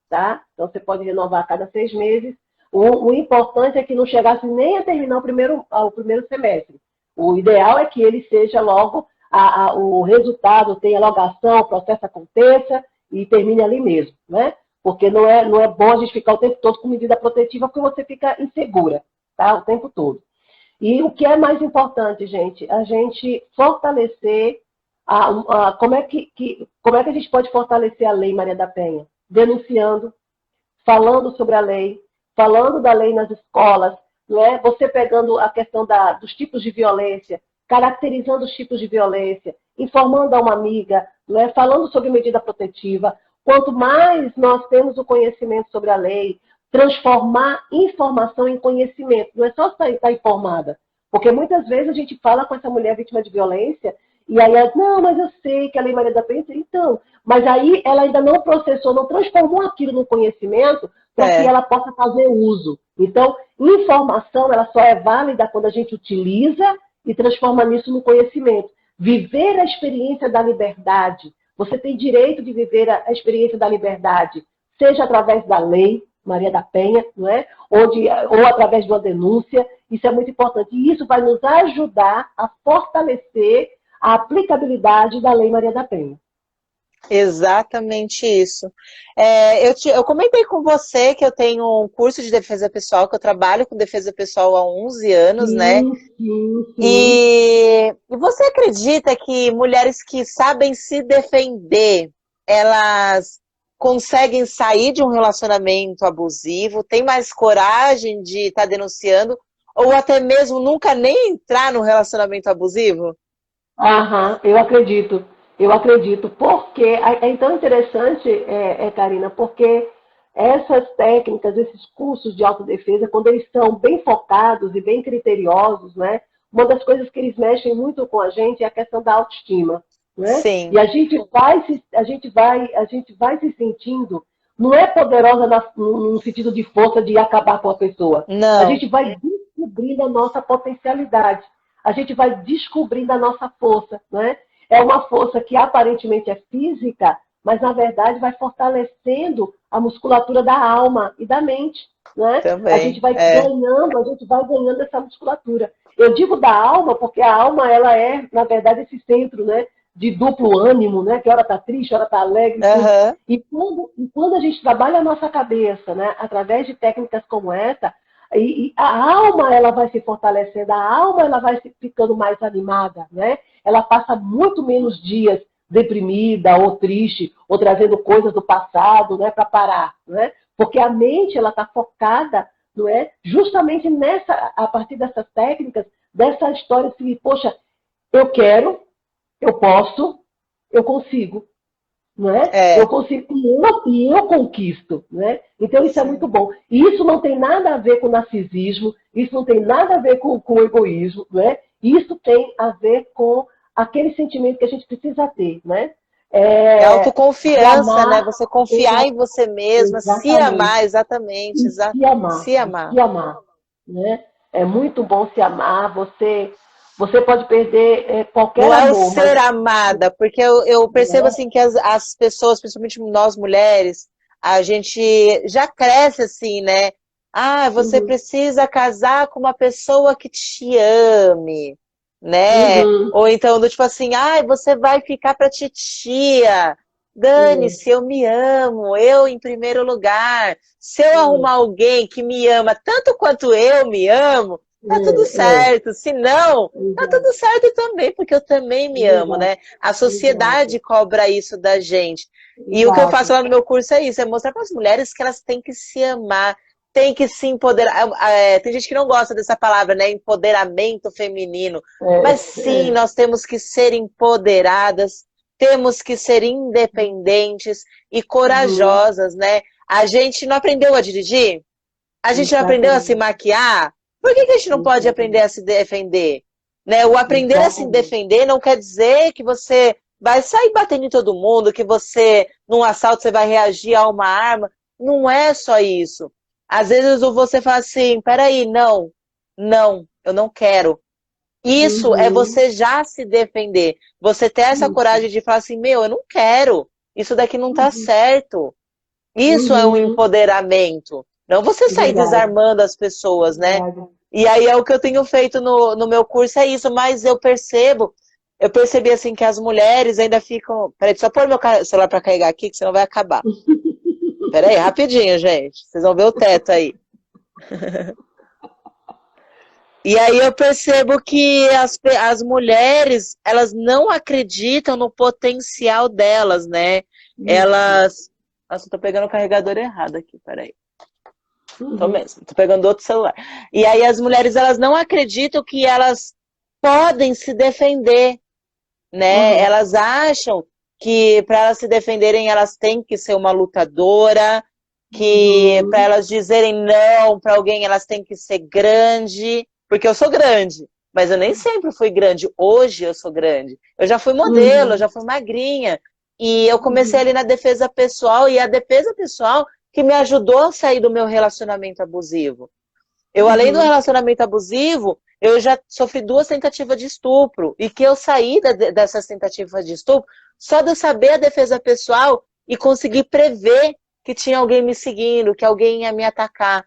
tá? Então você pode renovar a cada 6 meses. O importante é que não chegasse nem a terminar o primeiro semestre. O ideal é que ele seja logo, o resultado tenha logo ação, o processo aconteça e termine ali mesmo, né? Porque não é bom a gente ficar o tempo todo com medida protetiva, porque você fica insegura, tá? O tempo todo. E o que é mais importante, gente? A gente fortalecer como é que a gente pode fortalecer a Lei Maria da Penha? Denunciando, falando sobre a lei, falando da lei nas escolas, não é? Você pegando a questão dos tipos de violência, caracterizando os tipos de violência, informando a uma amiga, não é? Falando sobre medida protetiva. Quanto mais nós temos o conhecimento sobre a lei, transformar informação em conhecimento. Não é só estar informada. Porque muitas vezes a gente fala com essa mulher vítima de violência e aí ela, não, mas eu sei que a Lei Maria da Penha, então, mas aí ela ainda não processou, não transformou aquilo no conhecimento para que ela possa fazer uso. Então, informação, ela só é válida quando a gente utiliza e transforma nisso no conhecimento. Viver a experiência da liberdade. Você tem direito de viver a experiência da liberdade, seja através da Lei Maria da Penha, não é? Ou através de uma denúncia. Isso é muito importante. E isso vai nos ajudar a fortalecer a aplicabilidade da Lei Maria da Penha. Exatamente isso. Eu comentei com você que eu tenho um curso de defesa pessoal, que eu trabalho com defesa pessoal há 11 anos, sim, né? Sim. E você acredita que mulheres que sabem se defender, elas conseguem sair de um relacionamento abusivo, têm mais coragem de estar denunciando, ou até mesmo nunca nem entrar no relacionamento abusivo? Eu acredito. Porque é tão interessante, Karina, porque essas técnicas, esses cursos de autodefesa, quando eles são bem focados e bem criteriosos, né, uma das coisas que eles mexem muito com a gente é a questão da autoestima. Né? Sim. E a gente vai se sentindo, não é poderosa no sentido de força de acabar com a pessoa. Não. A gente vai descobrindo a nossa potencialidade. A gente vai descobrindo a nossa força, né? É uma força que aparentemente é física, mas na verdade vai fortalecendo a musculatura da alma e da mente, né? Também, a gente vai ganhando essa musculatura. Eu digo da alma porque a alma, ela é, na verdade, esse centro, né, de duplo ânimo, né, que hora está triste, hora está alegre. Uhum. E quando a gente trabalha a nossa cabeça, né, através de técnicas como essa, e a alma, ela vai se fortalecendo, a alma, ela vai ficando mais animada, né? Ela passa muito menos dias deprimida ou triste, ou trazendo coisas do passado, né, para parar, né? Porque a mente, ela está focada, não é? Justamente a partir dessas técnicas, dessa história assim, poxa, eu quero, eu posso, eu consigo. Não é? Eu consigo e eu conquisto, né? Então isso é muito bom. E isso não tem nada a ver com narcisismo, isso não tem nada a ver com egoísmo, né? Isso tem a ver com aquele sentimento que a gente precisa ter, né? Autoconfiança, amar, né? Você confiar em você mesma, se amar, exatamente. Se amar. Né? É muito bom se amar, você Você pode perder qualquer Não é o amor, ser mas amada, porque eu percebo né? assim que as pessoas, principalmente nós mulheres, a gente já cresce assim, né? Ah, você Uhum, precisa casar com uma pessoa que te ame, né? uhum, Ou então, do tipo assim, ah, você vai ficar pra titia. é, Dane-se, eu me amo, eu em primeiro lugar. Se eu arrumar alguém que me ama tanto quanto eu me amo, tá tudo é, certo. Se não, tá exato, tudo certo também, porque eu também me amo, exato, né? A exato, sociedade cobra isso da gente. E o que eu faço exato. lá no meu curso é isso, é mostrar para as mulheres que elas têm que se amar, têm que se empoderar. Tem gente que não gosta dessa palavra, né? Empoderamento feminino. Mas sim, É, nós temos que ser empoderadas, temos que ser independentes e uhum, corajosas, né? A gente não aprendeu a dirigir? A gente não aprendeu a se exatamente, maquiar? Por que a gente não pode aprender exatamente, a se defender? Né? O aprender a se exatamente. defender não quer dizer que você vai sair batendo em todo mundo, que você, num assalto, você vai reagir a uma arma. Não é só isso. Às vezes você fala assim, peraí, não, eu não quero. Isso é Uhum, você já se defender. Você ter essa isso, coragem de falar assim, meu, eu não quero. Isso daqui não tá uhum, certo. Isso é um uhum, empoderamento. Não você sair verdade, desarmando as pessoas, né? verdade. E aí é o que eu tenho feito no meu curso, é isso, mas eu percebi assim que as mulheres ainda ficam. Peraí, só pôr meu celular para carregar aqui, que senão vai acabar. Peraí, rapidinho, gente. Vocês vão ver o teto aí. E aí eu percebo que as mulheres, elas não acreditam no potencial delas, né? Isso, Elas. Nossa, eu tô pegando o carregador errado aqui, peraí. Tô uhum, mesmo, tô pegando outro celular. E aí as mulheres, elas não acreditam que elas podem se defender, né? uhum, Elas acham que para elas se defenderem, elas têm que ser uma lutadora, que para uhum, elas dizerem não para alguém, elas têm que ser grande, porque eu sou grande, mas eu nem sempre fui grande. Hoje eu sou grande. Eu já fui modelo, eu uhum, já fui magrinha. E eu comecei uhum, ali na defesa pessoal, e a defesa pessoal que me ajudou a sair do meu relacionamento abusivo. Eu, além do uhum, relacionamento abusivo, eu já sofri 2 tentativas de estupro. E que eu saí dessas tentativas de estupro só de eu saber a defesa pessoal e conseguir prever que tinha alguém me seguindo, que alguém ia me atacar.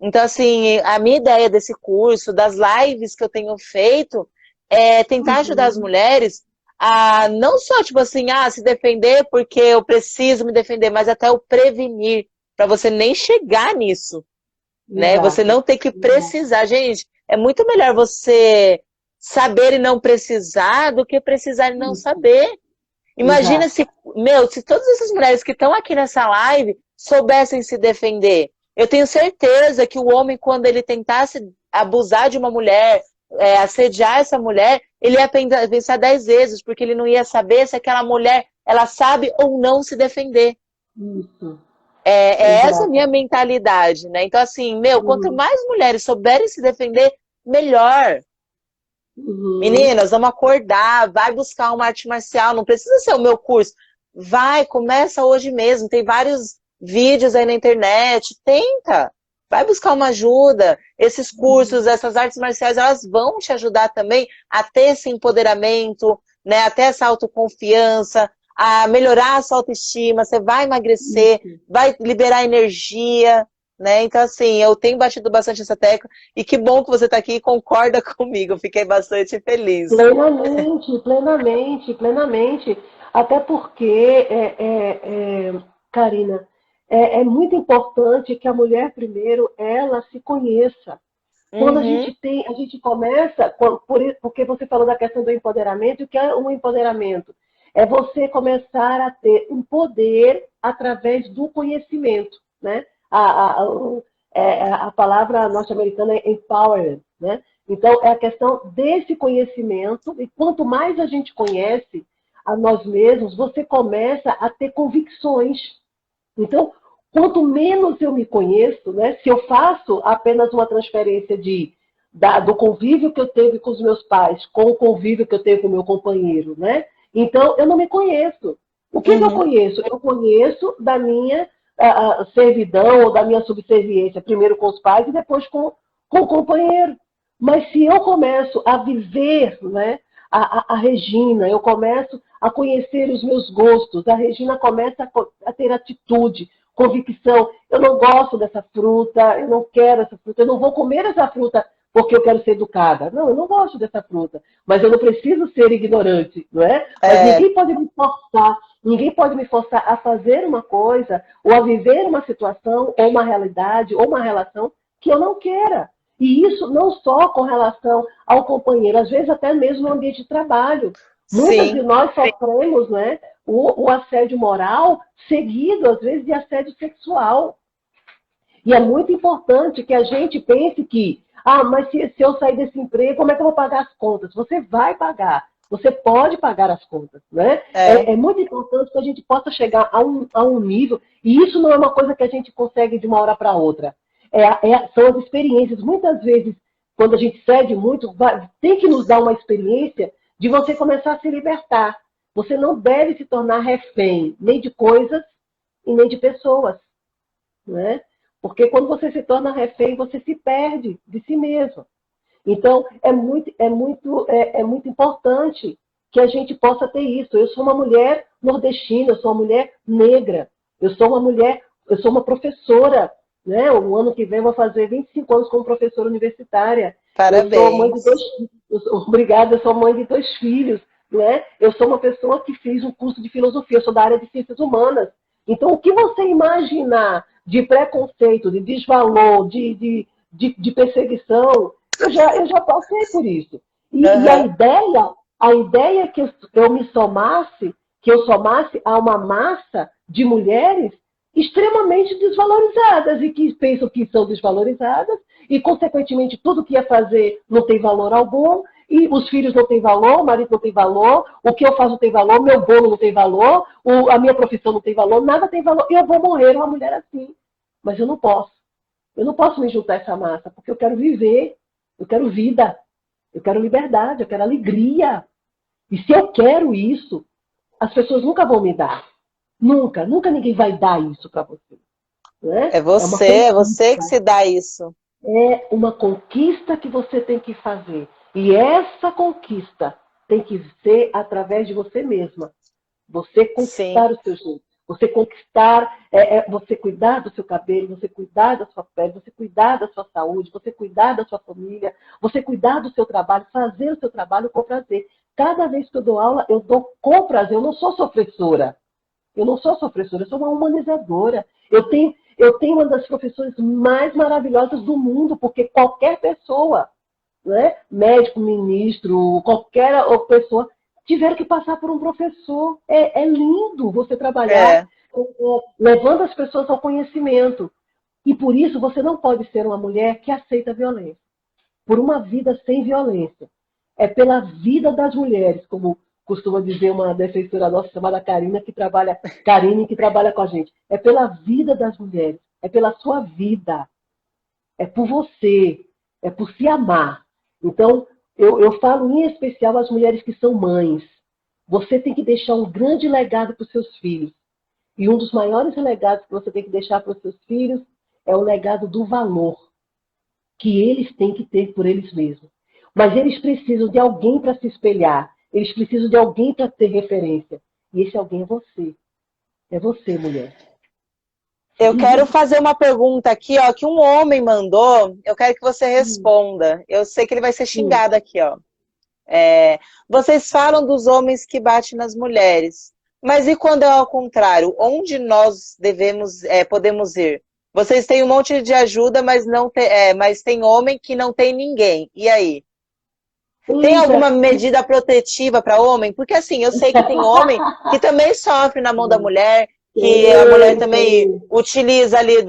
Então, assim, a minha ideia desse curso, das lives que eu tenho feito, é tentar ajudar as uhum, mulheres a não só, tipo assim, se defender porque eu preciso me defender, mas até o prevenir, para você nem chegar nisso, né? Você exato, não ter que exato, precisar. Gente, é muito melhor você saber e não precisar do que precisar e não isso, saber. Imagina exato, se, meu, se todas essas mulheres que estão aqui nessa live soubessem se defender. Eu tenho certeza que o homem, quando ele tentasse abusar de uma mulher, assediar essa mulher, ele ia pensar 10 vezes, porque ele não ia saber se aquela mulher, ela sabe ou não se defender. isso, É essa a minha exato, mentalidade, né? Então, assim, meu, quanto uhum, mais mulheres souberem se defender, melhor. uhum, Meninas, vamos acordar, vai buscar uma arte marcial, não precisa ser o meu curso. Vai, começa hoje mesmo, tem vários vídeos aí na internet, tenta. Vai buscar uma ajuda. Esses cursos, uhum, essas artes marciais, elas vão te ajudar também a ter esse empoderamento, né? A ter essa autoconfiança, a melhorar a sua autoestima, você vai emagrecer, isso. vai liberar energia, né? Então, assim, eu tenho batido bastante essa tecla e que bom que você está aqui e concorda comigo. Fiquei bastante feliz. Plenamente, plenamente, plenamente. Até porque, Karina, é muito importante que a mulher, primeiro, ela se conheça. Quando Uhum, a gente começa, porque você falou da questão do empoderamento, e o que é um empoderamento? É você começar a ter um poder através do conhecimento, né? A palavra norte-americana é empowerment, né? Então, é a questão desse conhecimento, e quanto mais a gente conhece a nós mesmos, você começa a ter convicções. Então, quanto menos eu me conheço, né, se eu faço apenas uma transferência do convívio que eu teve com os meus pais, com o convívio que eu tenho com o meu companheiro, né? Então, eu não me conheço. O que eu uhum, conheço? Eu conheço da minha servidão ou da minha subserviência, primeiro com os pais e depois com o companheiro. Mas se eu começo a viver, né, a Regina, eu começo a conhecer os meus gostos, a Regina começa a ter atitude, convicção. Eu não gosto dessa fruta, eu não quero essa fruta, eu não vou comer essa fruta porque eu quero ser educada. Não, eu não gosto dessa fruta, mas eu não preciso ser ignorante, não é? Mas É, ninguém pode me forçar a fazer uma coisa, ou a viver uma situação, ou uma realidade, ou uma relação que eu não queira. E isso não só com relação ao companheiro, às vezes até mesmo no ambiente de trabalho. Muitas de sim. nós sofremos, né, o assédio moral seguido, às vezes, de assédio sexual. E é muito importante que a gente pense que, mas se eu sair desse emprego, como é que eu vou pagar as contas? Você vai pagar. Você pode pagar as contas, né? É. É muito importante que a gente possa chegar a um nível, e isso não é uma coisa que a gente consegue de uma hora para outra. São as experiências. Muitas vezes, quando a gente cede muito, tem que nos dar uma experiência de você começar a se libertar. Você não deve se tornar refém, nem de coisas e nem de pessoas, né? Porque quando você se torna refém, você se perde de si mesmo. Então, é muito importante que a gente possa ter isso. Eu sou uma mulher nordestina, eu sou uma mulher negra, eu sou uma professora, né? O ano que vem eu vou fazer 25 anos como professora universitária. Eu sou mãe de Parabéns. obrigada, eu sou mãe de 2 filhos, né? Eu sou uma pessoa que fez um curso de filosofia, eu sou da área de ciências humanas. Então, o que você imaginar de preconceito, de desvalor, de perseguição, eu já passei por isso. E Aham. a ideia eu me somasse, que eu somasse a uma massa de mulheres extremamente desvalorizadas e que pensam que são desvalorizadas e, consequentemente, tudo que ia fazer não tem valor algum e os filhos não têm valor, o marido não tem valor, o que eu faço não tem valor, meu bolo não tem valor, a minha profissão não tem valor, nada tem valor. Eu vou morrer uma mulher assim. Mas eu não posso. Eu não posso me juntar a essa massa, porque eu quero viver, eu quero vida, eu quero liberdade, eu quero alegria. E se eu quero isso, as pessoas nunca vão me dar. Nunca, nunca ninguém vai dar isso para você. Né? É você que se dá isso. É uma conquista que você tem que fazer. E essa conquista tem que ser através de você mesma. Você Sim. conquistar o seu jeito. Você você cuidar do seu cabelo, você cuidar da sua pele, você cuidar da sua saúde, você cuidar da sua família, você cuidar do seu trabalho, fazer o seu trabalho com prazer. Cada vez que eu dou aula, eu dou com prazer. Eu não sou sofressora. Eu não sou professora, eu sou uma humanizadora. Eu tenho uma das profissões mais maravilhosas do mundo, porque qualquer pessoa, né, médico, ministro, qualquer pessoa, tiveram que passar por um professor. É lindo você trabalhar É. levando as pessoas ao conhecimento. E por isso você não pode ser uma mulher que aceita a violência. Por uma vida sem violência. É pela vida das mulheres, como costuma dizer uma defensora nossa chamada Karine, que trabalha com a gente. É pela vida das mulheres, é pela sua vida, é por você, é por se amar. Então, eu falo em especial às mulheres que são mães. Você tem que deixar um grande legado para os seus filhos. E um dos maiores legados que você tem que deixar para os seus filhos é o legado do valor que eles têm que ter por eles mesmos. Mas eles precisam de alguém para se espelhar. Eles precisam de alguém para ter referência. E esse alguém é você. É você, mulher. Eu quero fazer uma pergunta aqui, ó, que um homem mandou. Eu quero que você responda. Eu sei que ele vai ser Sim. xingado aqui, ó. Vocês falam dos homens que batem nas mulheres, mas e quando é ao contrário? Onde nós podemos ir? Vocês têm um monte de ajuda, mas mas tem homem que não tem ninguém. E aí? Tem alguma Eita. medida protetiva para homem? Porque assim, eu sei que tem homem que também sofre na mão da mulher, que a mulher Sim, também sim, utiliza ali sim.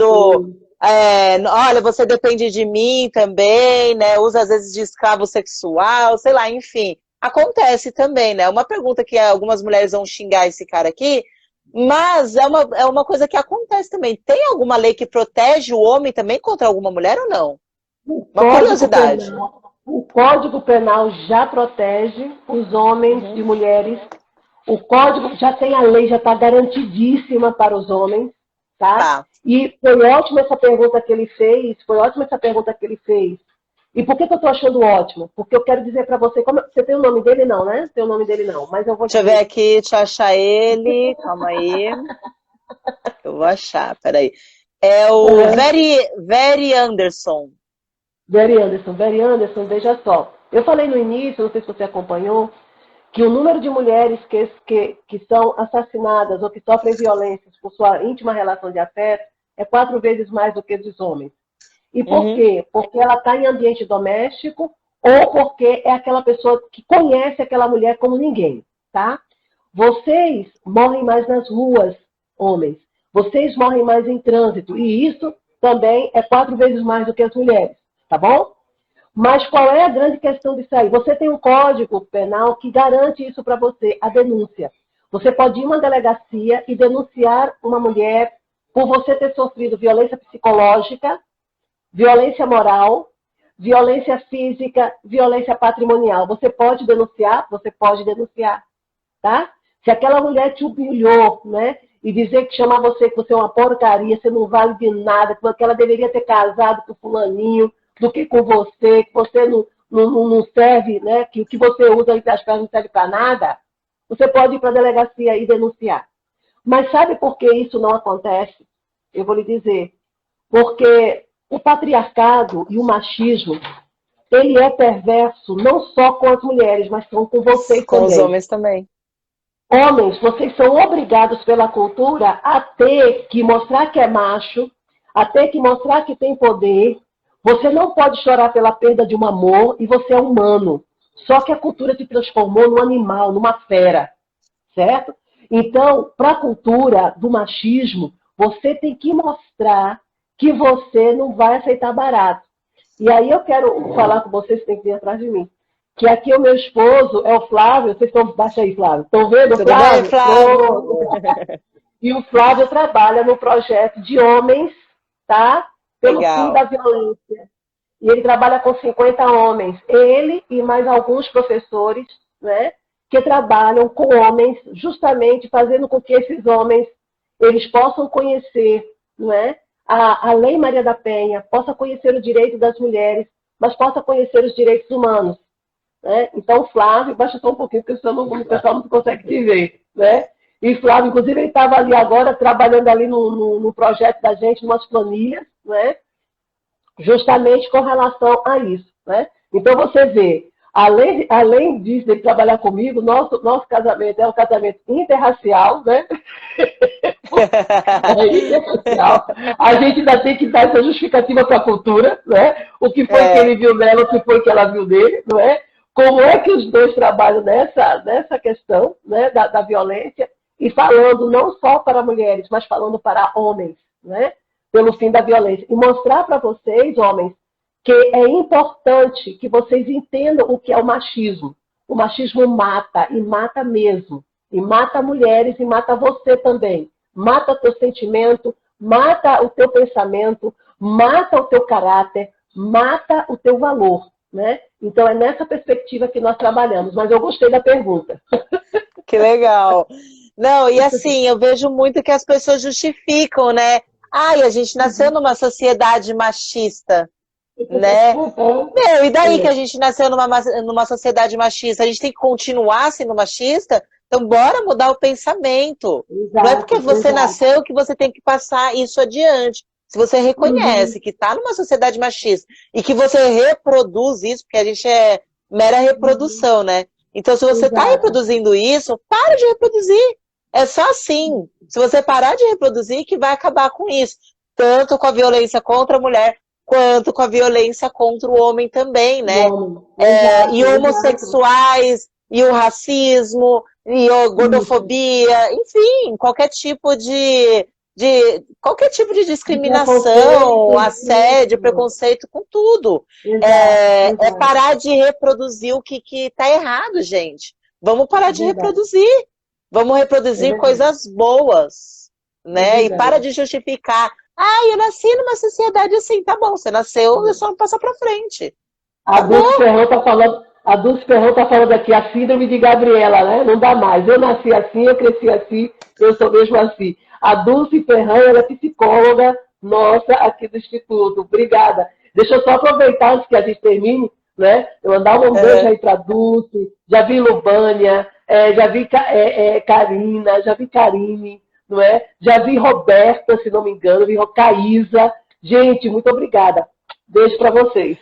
olha, você depende de mim também, né? Usa às vezes de escravo sexual, sei lá, enfim. Acontece também, né? Uma pergunta que algumas mulheres vão xingar esse cara aqui, mas é uma coisa que acontece também. Tem alguma lei que protege o homem também contra alguma mulher ou não? O Uma Código curiosidade. Penal, o Código Penal já protege os homens e Uhum. mulheres. O Código já tem a lei, já está garantidíssima para os homens, tá? Tá. E foi ótima essa pergunta que ele fez, foi ótima essa pergunta que ele fez. E por que eu estou achando ótimo? Porque eu quero dizer para você, você tem o nome dele não, né? Tem o nome dele não, mas eu vou Deixa eu ver aqui, deixa eu achar ele. Calma aí. Eu vou achar, peraí. É o Very Anderson. Very Anderson, veja só. Eu falei no início, não sei se você acompanhou, que o número de mulheres que são assassinadas ou que sofrem violências por sua íntima relação de afeto é 4 vezes mais do que dos homens. E por quê? Porque ela está em ambiente doméstico ou porque é aquela pessoa que conhece aquela mulher como ninguém, tá? Vocês morrem mais nas ruas, homens. Vocês morrem mais em trânsito. E isso também é 4 vezes mais do que as mulheres, tá bom? Mas qual é a grande questão disso aí? Você tem um código penal que garante isso para você, a denúncia. Você pode ir a uma delegacia e denunciar uma mulher por você ter sofrido violência psicológica, violência moral, violência física, violência patrimonial. Você pode denunciar, tá? Se aquela mulher te humilhou, né? E dizer que chamar você que você é uma porcaria, você não vale de nada, que ela deveria ter casado com fulaninho, do que com você, que você não serve, né? Que o que você usa entre as pernas não serve para nada, você pode ir para a delegacia e denunciar. Mas sabe por que isso não acontece? Eu vou lhe dizer. Porque o patriarcado e o machismo, ele é perverso não só com as mulheres, mas com vocês com também. Os homens também. Homens, vocês são obrigados pela cultura a ter que mostrar que é macho, a ter que mostrar que tem poder. Você não pode chorar pela perda de um amor e você é humano. Só que a cultura te transformou num animal, numa fera, certo? Então, para a cultura do machismo, você tem que mostrar que você não vai aceitar barato. E aí eu quero falar com vocês, tem que vir atrás de mim. Que aqui o meu esposo é o Flávio. Vocês estão... Baixa aí, Flávio. Estão vendo o Flávio? Bem, Flávio? E o Flávio trabalha no projeto de homens, tá? Pelo Legal. fim da violência. E ele trabalha com 50 homens. Ele e mais alguns professores, né? Que trabalham com homens, justamente fazendo com que esses homens eles possam conhecer, não é? A Lei Maria da Penha, possa conhecer o direito das mulheres, mas possa conhecer os direitos humanos. Né? Então, Flávio, baixa só um pouquinho, porque senão o pessoal não consegue te ver. Né? E Flávio, inclusive, ele estava ali agora, trabalhando ali no projeto da gente, em umas planilhas, né? Justamente com relação a isso. Né? Então, você vê, além disso, de trabalhar comigo, nosso casamento é um casamento interracial, né? Interracial. A gente ainda tem que dar essa justificativa para a cultura, né? O que foi que ele viu nela, o que foi que ela viu dele, não é? Como é que os dois trabalham nessa questão, né, da violência, e falando não só para mulheres, mas falando para homens, né? Pelo fim da violência. E mostrar para vocês, homens, que é importante que vocês entendam o que é o machismo. O machismo mata, e mata mesmo. E mata mulheres, e mata você também. Mata o teu sentimento, mata o teu pensamento, mata o teu caráter, mata o teu valor. Né? Então, é nessa perspectiva que nós trabalhamos. Mas eu gostei da pergunta. Que legal. Não, e assim, eu vejo muito que as pessoas justificam, né? Ai, a gente nasceu numa sociedade machista, né? Meu, e daí que a gente nasceu numa sociedade machista? A gente tem que continuar sendo machista? Então, bora mudar o pensamento. Exato, não é porque você nasceu que você tem que passar isso adiante. Se você reconhece que está numa sociedade machista e que você reproduz isso, porque a gente é mera reprodução, né? Então, se você está reproduzindo isso, para de reproduzir. É só assim. Se você parar de reproduzir, que vai acabar com isso. Tanto com a violência contra a mulher, quanto com a violência contra o homem também, né? E homossexuais, e o racismo, e a gordofobia, enfim, qualquer tipo de discriminação, assédio, preconceito, com tudo. É parar de reproduzir o que está errado, gente. Vamos parar de reproduzir. Vamos reproduzir coisas boas, né? E para de justificar. Ah, eu nasci numa sociedade assim. Tá bom, você nasceu, é só não passar pra frente. A Dulce Ferrão tá falando aqui, a síndrome de Gabriela, né? Não dá mais. Eu nasci assim, eu cresci assim, eu sou mesmo assim. A Dulce Ferrão, ela é psicóloga nossa aqui do Instituto. Obrigada. Deixa eu só aproveitar antes que a gente termine, né? Eu mandar um beijo aí para Dulce, já vi Lubânia, já vi Karina, já vi Karine, não é? Já vi Roberta, se não me engano, vi Caísa. Gente, muito obrigada. Beijo para vocês.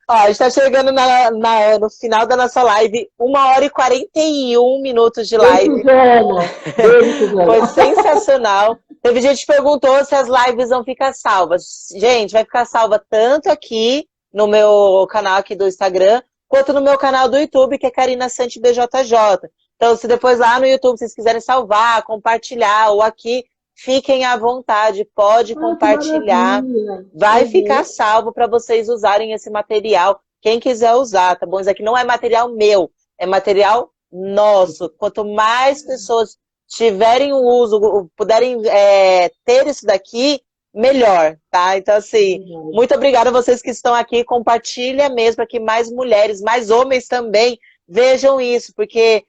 Ó, a gente está chegando no final da nossa live, 1h41 de live. Beijo, Suzana. Foi sensacional. Teve gente que perguntou se as lives vão ficar salvas. Gente, vai ficar salva tanto aqui no meu canal aqui do Instagram, quanto no meu canal do YouTube, que é Karina Sante BJJ. Então, se depois lá no YouTube vocês quiserem salvar, compartilhar, ou aqui, fiquem à vontade, pode compartilhar. Vai ficar salvo para vocês usarem esse material. Quem quiser usar, tá bom? Isso aqui não é material meu, é material nosso. Quanto mais pessoas tiverem o uso, puderem ter isso daqui, melhor, tá? Então, assim, muito obrigada a vocês que estão aqui. Compartilha mesmo para que mais mulheres, mais homens também vejam isso, porque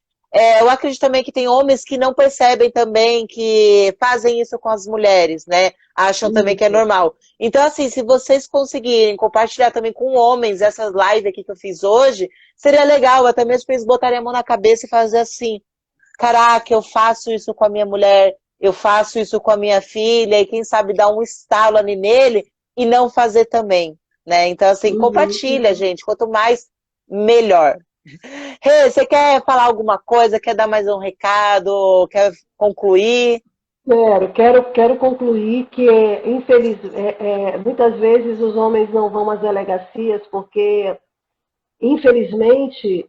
eu acredito também que tem homens que não percebem também que fazem isso com as mulheres, né? Acham também que é normal. Então, assim, se vocês conseguirem compartilhar também com homens essas lives aqui que eu fiz hoje, seria legal, até mesmo para eles botarem a mão na cabeça e fazer assim, caraca, eu faço isso com a minha mulher, eu faço isso com a minha filha, e quem sabe dar um estalo ali nele e não fazer também, né? Então, assim, compartilha, gente, quanto mais, melhor. Rê, você quer falar alguma coisa? Quer dar mais um recado? Quer concluir? Quero concluir que, muitas vezes os homens não vão às delegacias porque, infelizmente,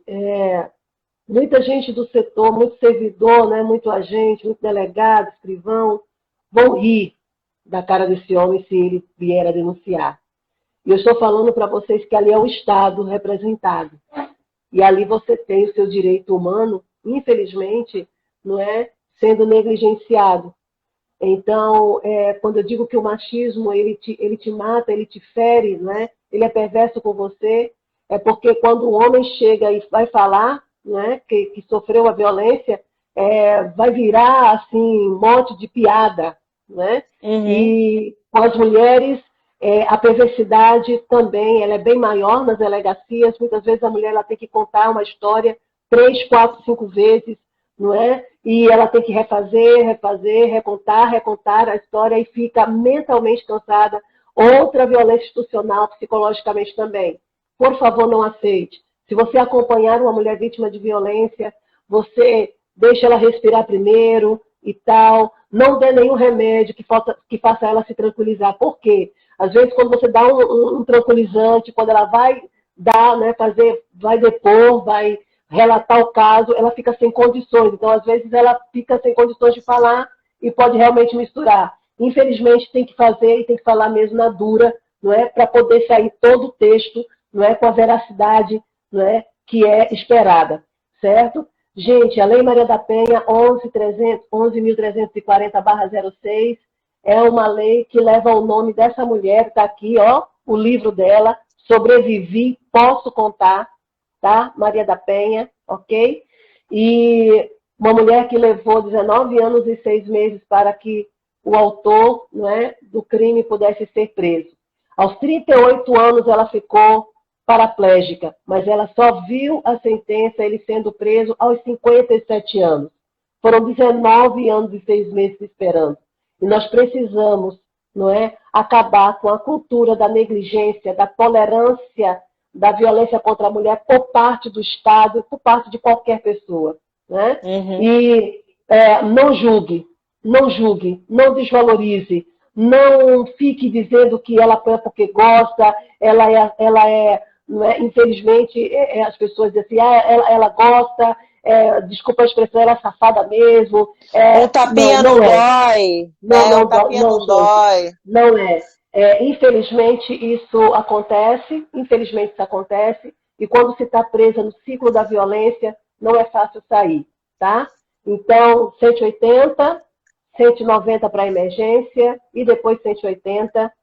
muita gente do setor, muito servidor, né, muito agente, muito delegado, escrivão, vão rir da cara desse homem se ele vier a denunciar. E eu estou falando para vocês que ali é o Estado representado. E ali você tem o seu direito humano, infelizmente, não é, sendo negligenciado. Então, quando eu digo que o machismo ele te mata, ele te fere, não é? Ele é perverso com você, é porque quando o homem chega e vai falar, não é, que sofreu a violência, vai virar assim mote de piada, não é? E com as mulheres a perversidade também ela é bem maior nas delegacias. Muitas vezes a mulher ela tem que contar uma história 3, 4, 5 vezes, não é? E ela tem que refazer, recontar a história e fica mentalmente cansada. Outra violência institucional, psicologicamente também. Por favor, não aceite. Se você acompanhar uma mulher vítima de violência, você deixa ela respirar primeiro e tal. Não dê nenhum remédio que faça ela se tranquilizar. Por quê? Às vezes, quando você dá um tranquilizante, quando ela vai dar, né, vai depor, vai relatar o caso, ela fica sem condições. Então, às vezes, ela fica sem condições de falar e pode realmente misturar. Infelizmente, tem que fazer e tem que falar mesmo na dura, não é, para poder sair todo o texto, não é, com a veracidade, não é, que é esperada, certo? Gente, a Lei Maria da Penha 11.340/06 é uma lei que leva o nome dessa mulher, está aqui, ó, o livro dela, Sobrevivi, Posso Contar, tá? Maria da Penha, ok? E uma mulher que levou 19 anos e 6 meses para que o autor, não é, do crime pudesse ser preso. Aos 38 anos ela ficou paraplégica, mas ela só viu a sentença, ele sendo preso aos 57 anos. Foram 19 anos e 6 meses esperando. E nós precisamos, não é, acabar com a cultura da negligência, da tolerância, da violência contra a mulher por parte do Estado, por parte de qualquer pessoa. Né? E não julgue, não desvalorize, não fique dizendo que ela apanha porque gosta, não é, infelizmente, as pessoas dizem assim, ela gosta, desculpa a expressão, ela é safada mesmo. Um tapinha não dói. Um tapinha não dói. Não é. Infelizmente, isso acontece, e quando se está presa no ciclo da violência, não é fácil sair, tá? Então, 180, 190 para emergência, e depois 180.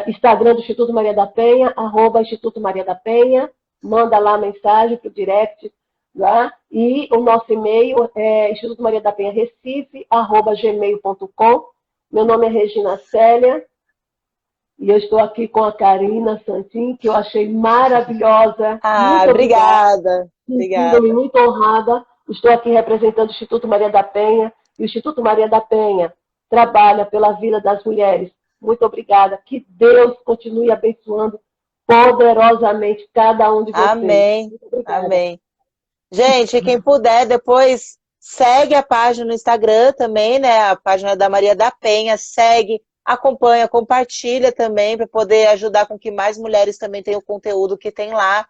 Instagram do Instituto Maria da Penha, @Instituto Maria da Penha, manda lá a mensagem para o direct, tá? E o nosso e-mail é Instituto Maria da Penha Recife, @gmail.com. Meu nome é Regina Célia. E eu estou aqui com a Karina Santin, que eu achei maravilhosa. Ah, Muito obrigada. Sinto-me muito honrada. Estou aqui representando o Instituto Maria da Penha. E o Instituto Maria da Penha trabalha pela vida das mulheres. Muito obrigada. Que Deus continue abençoando poderosamente cada um de vocês. Amém. Amém. Gente, quem puder, depois segue a página no Instagram também, né? A página da Maria da Penha. Segue, acompanha, compartilha também, para poder ajudar com que mais mulheres também tenham o conteúdo que tem lá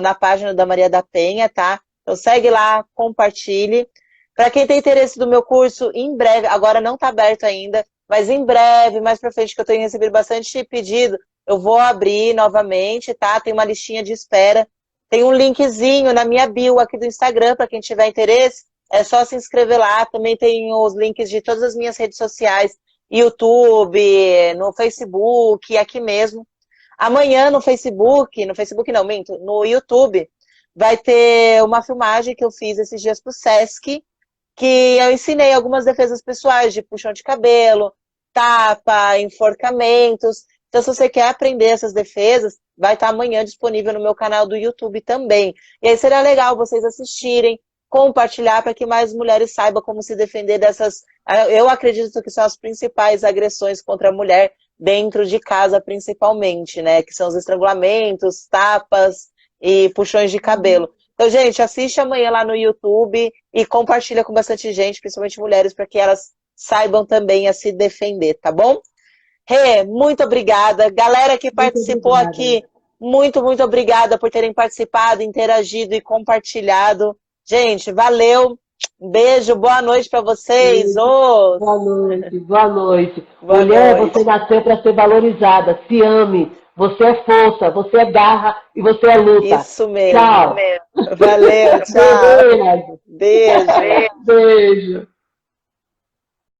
na página da Maria da Penha, tá? Então segue lá, compartilhe. Para quem tem interesse do meu curso, em breve, agora não está aberto ainda, mas em breve, mais para frente, que eu tenho recebido bastante pedido, eu vou abrir novamente, tá? Tem uma listinha de espera. Tem um linkzinho na minha bio aqui do Instagram, para quem tiver interesse, é só se inscrever lá. Também tem os links de todas as minhas redes sociais, YouTube, no Facebook, aqui mesmo. Amanhã no Facebook não, minto, no YouTube, vai ter uma filmagem que eu fiz esses dias pro Sesc, que eu ensinei algumas defesas pessoais de puxão de cabelo, tapa, enforcamentos. Então, se você quer aprender essas defesas, vai estar amanhã disponível no meu canal do YouTube também. E aí seria legal vocês assistirem, compartilhar para que mais mulheres saibam como se defender dessas, eu acredito que são as principais agressões contra a mulher dentro de casa, principalmente, né? Que são os estrangulamentos, tapas e puxões de cabelo. Então, gente, assiste amanhã lá no YouTube e compartilha com bastante gente, principalmente mulheres, para que elas saibam também a se defender, tá bom? Rê, muito obrigada. Galera que participou aqui, muito, muito obrigada por terem participado, interagido e compartilhado. Gente, valeu. Um beijo, boa noite para vocês. Boa noite, boa noite. Boa Mulher, noite. você nasceu para ser valorizada. Se ame. Você é força, você é garra e você é luta. Isso mesmo. Tchau. Valeu, tchau. Beijo. Beijo. Beijo.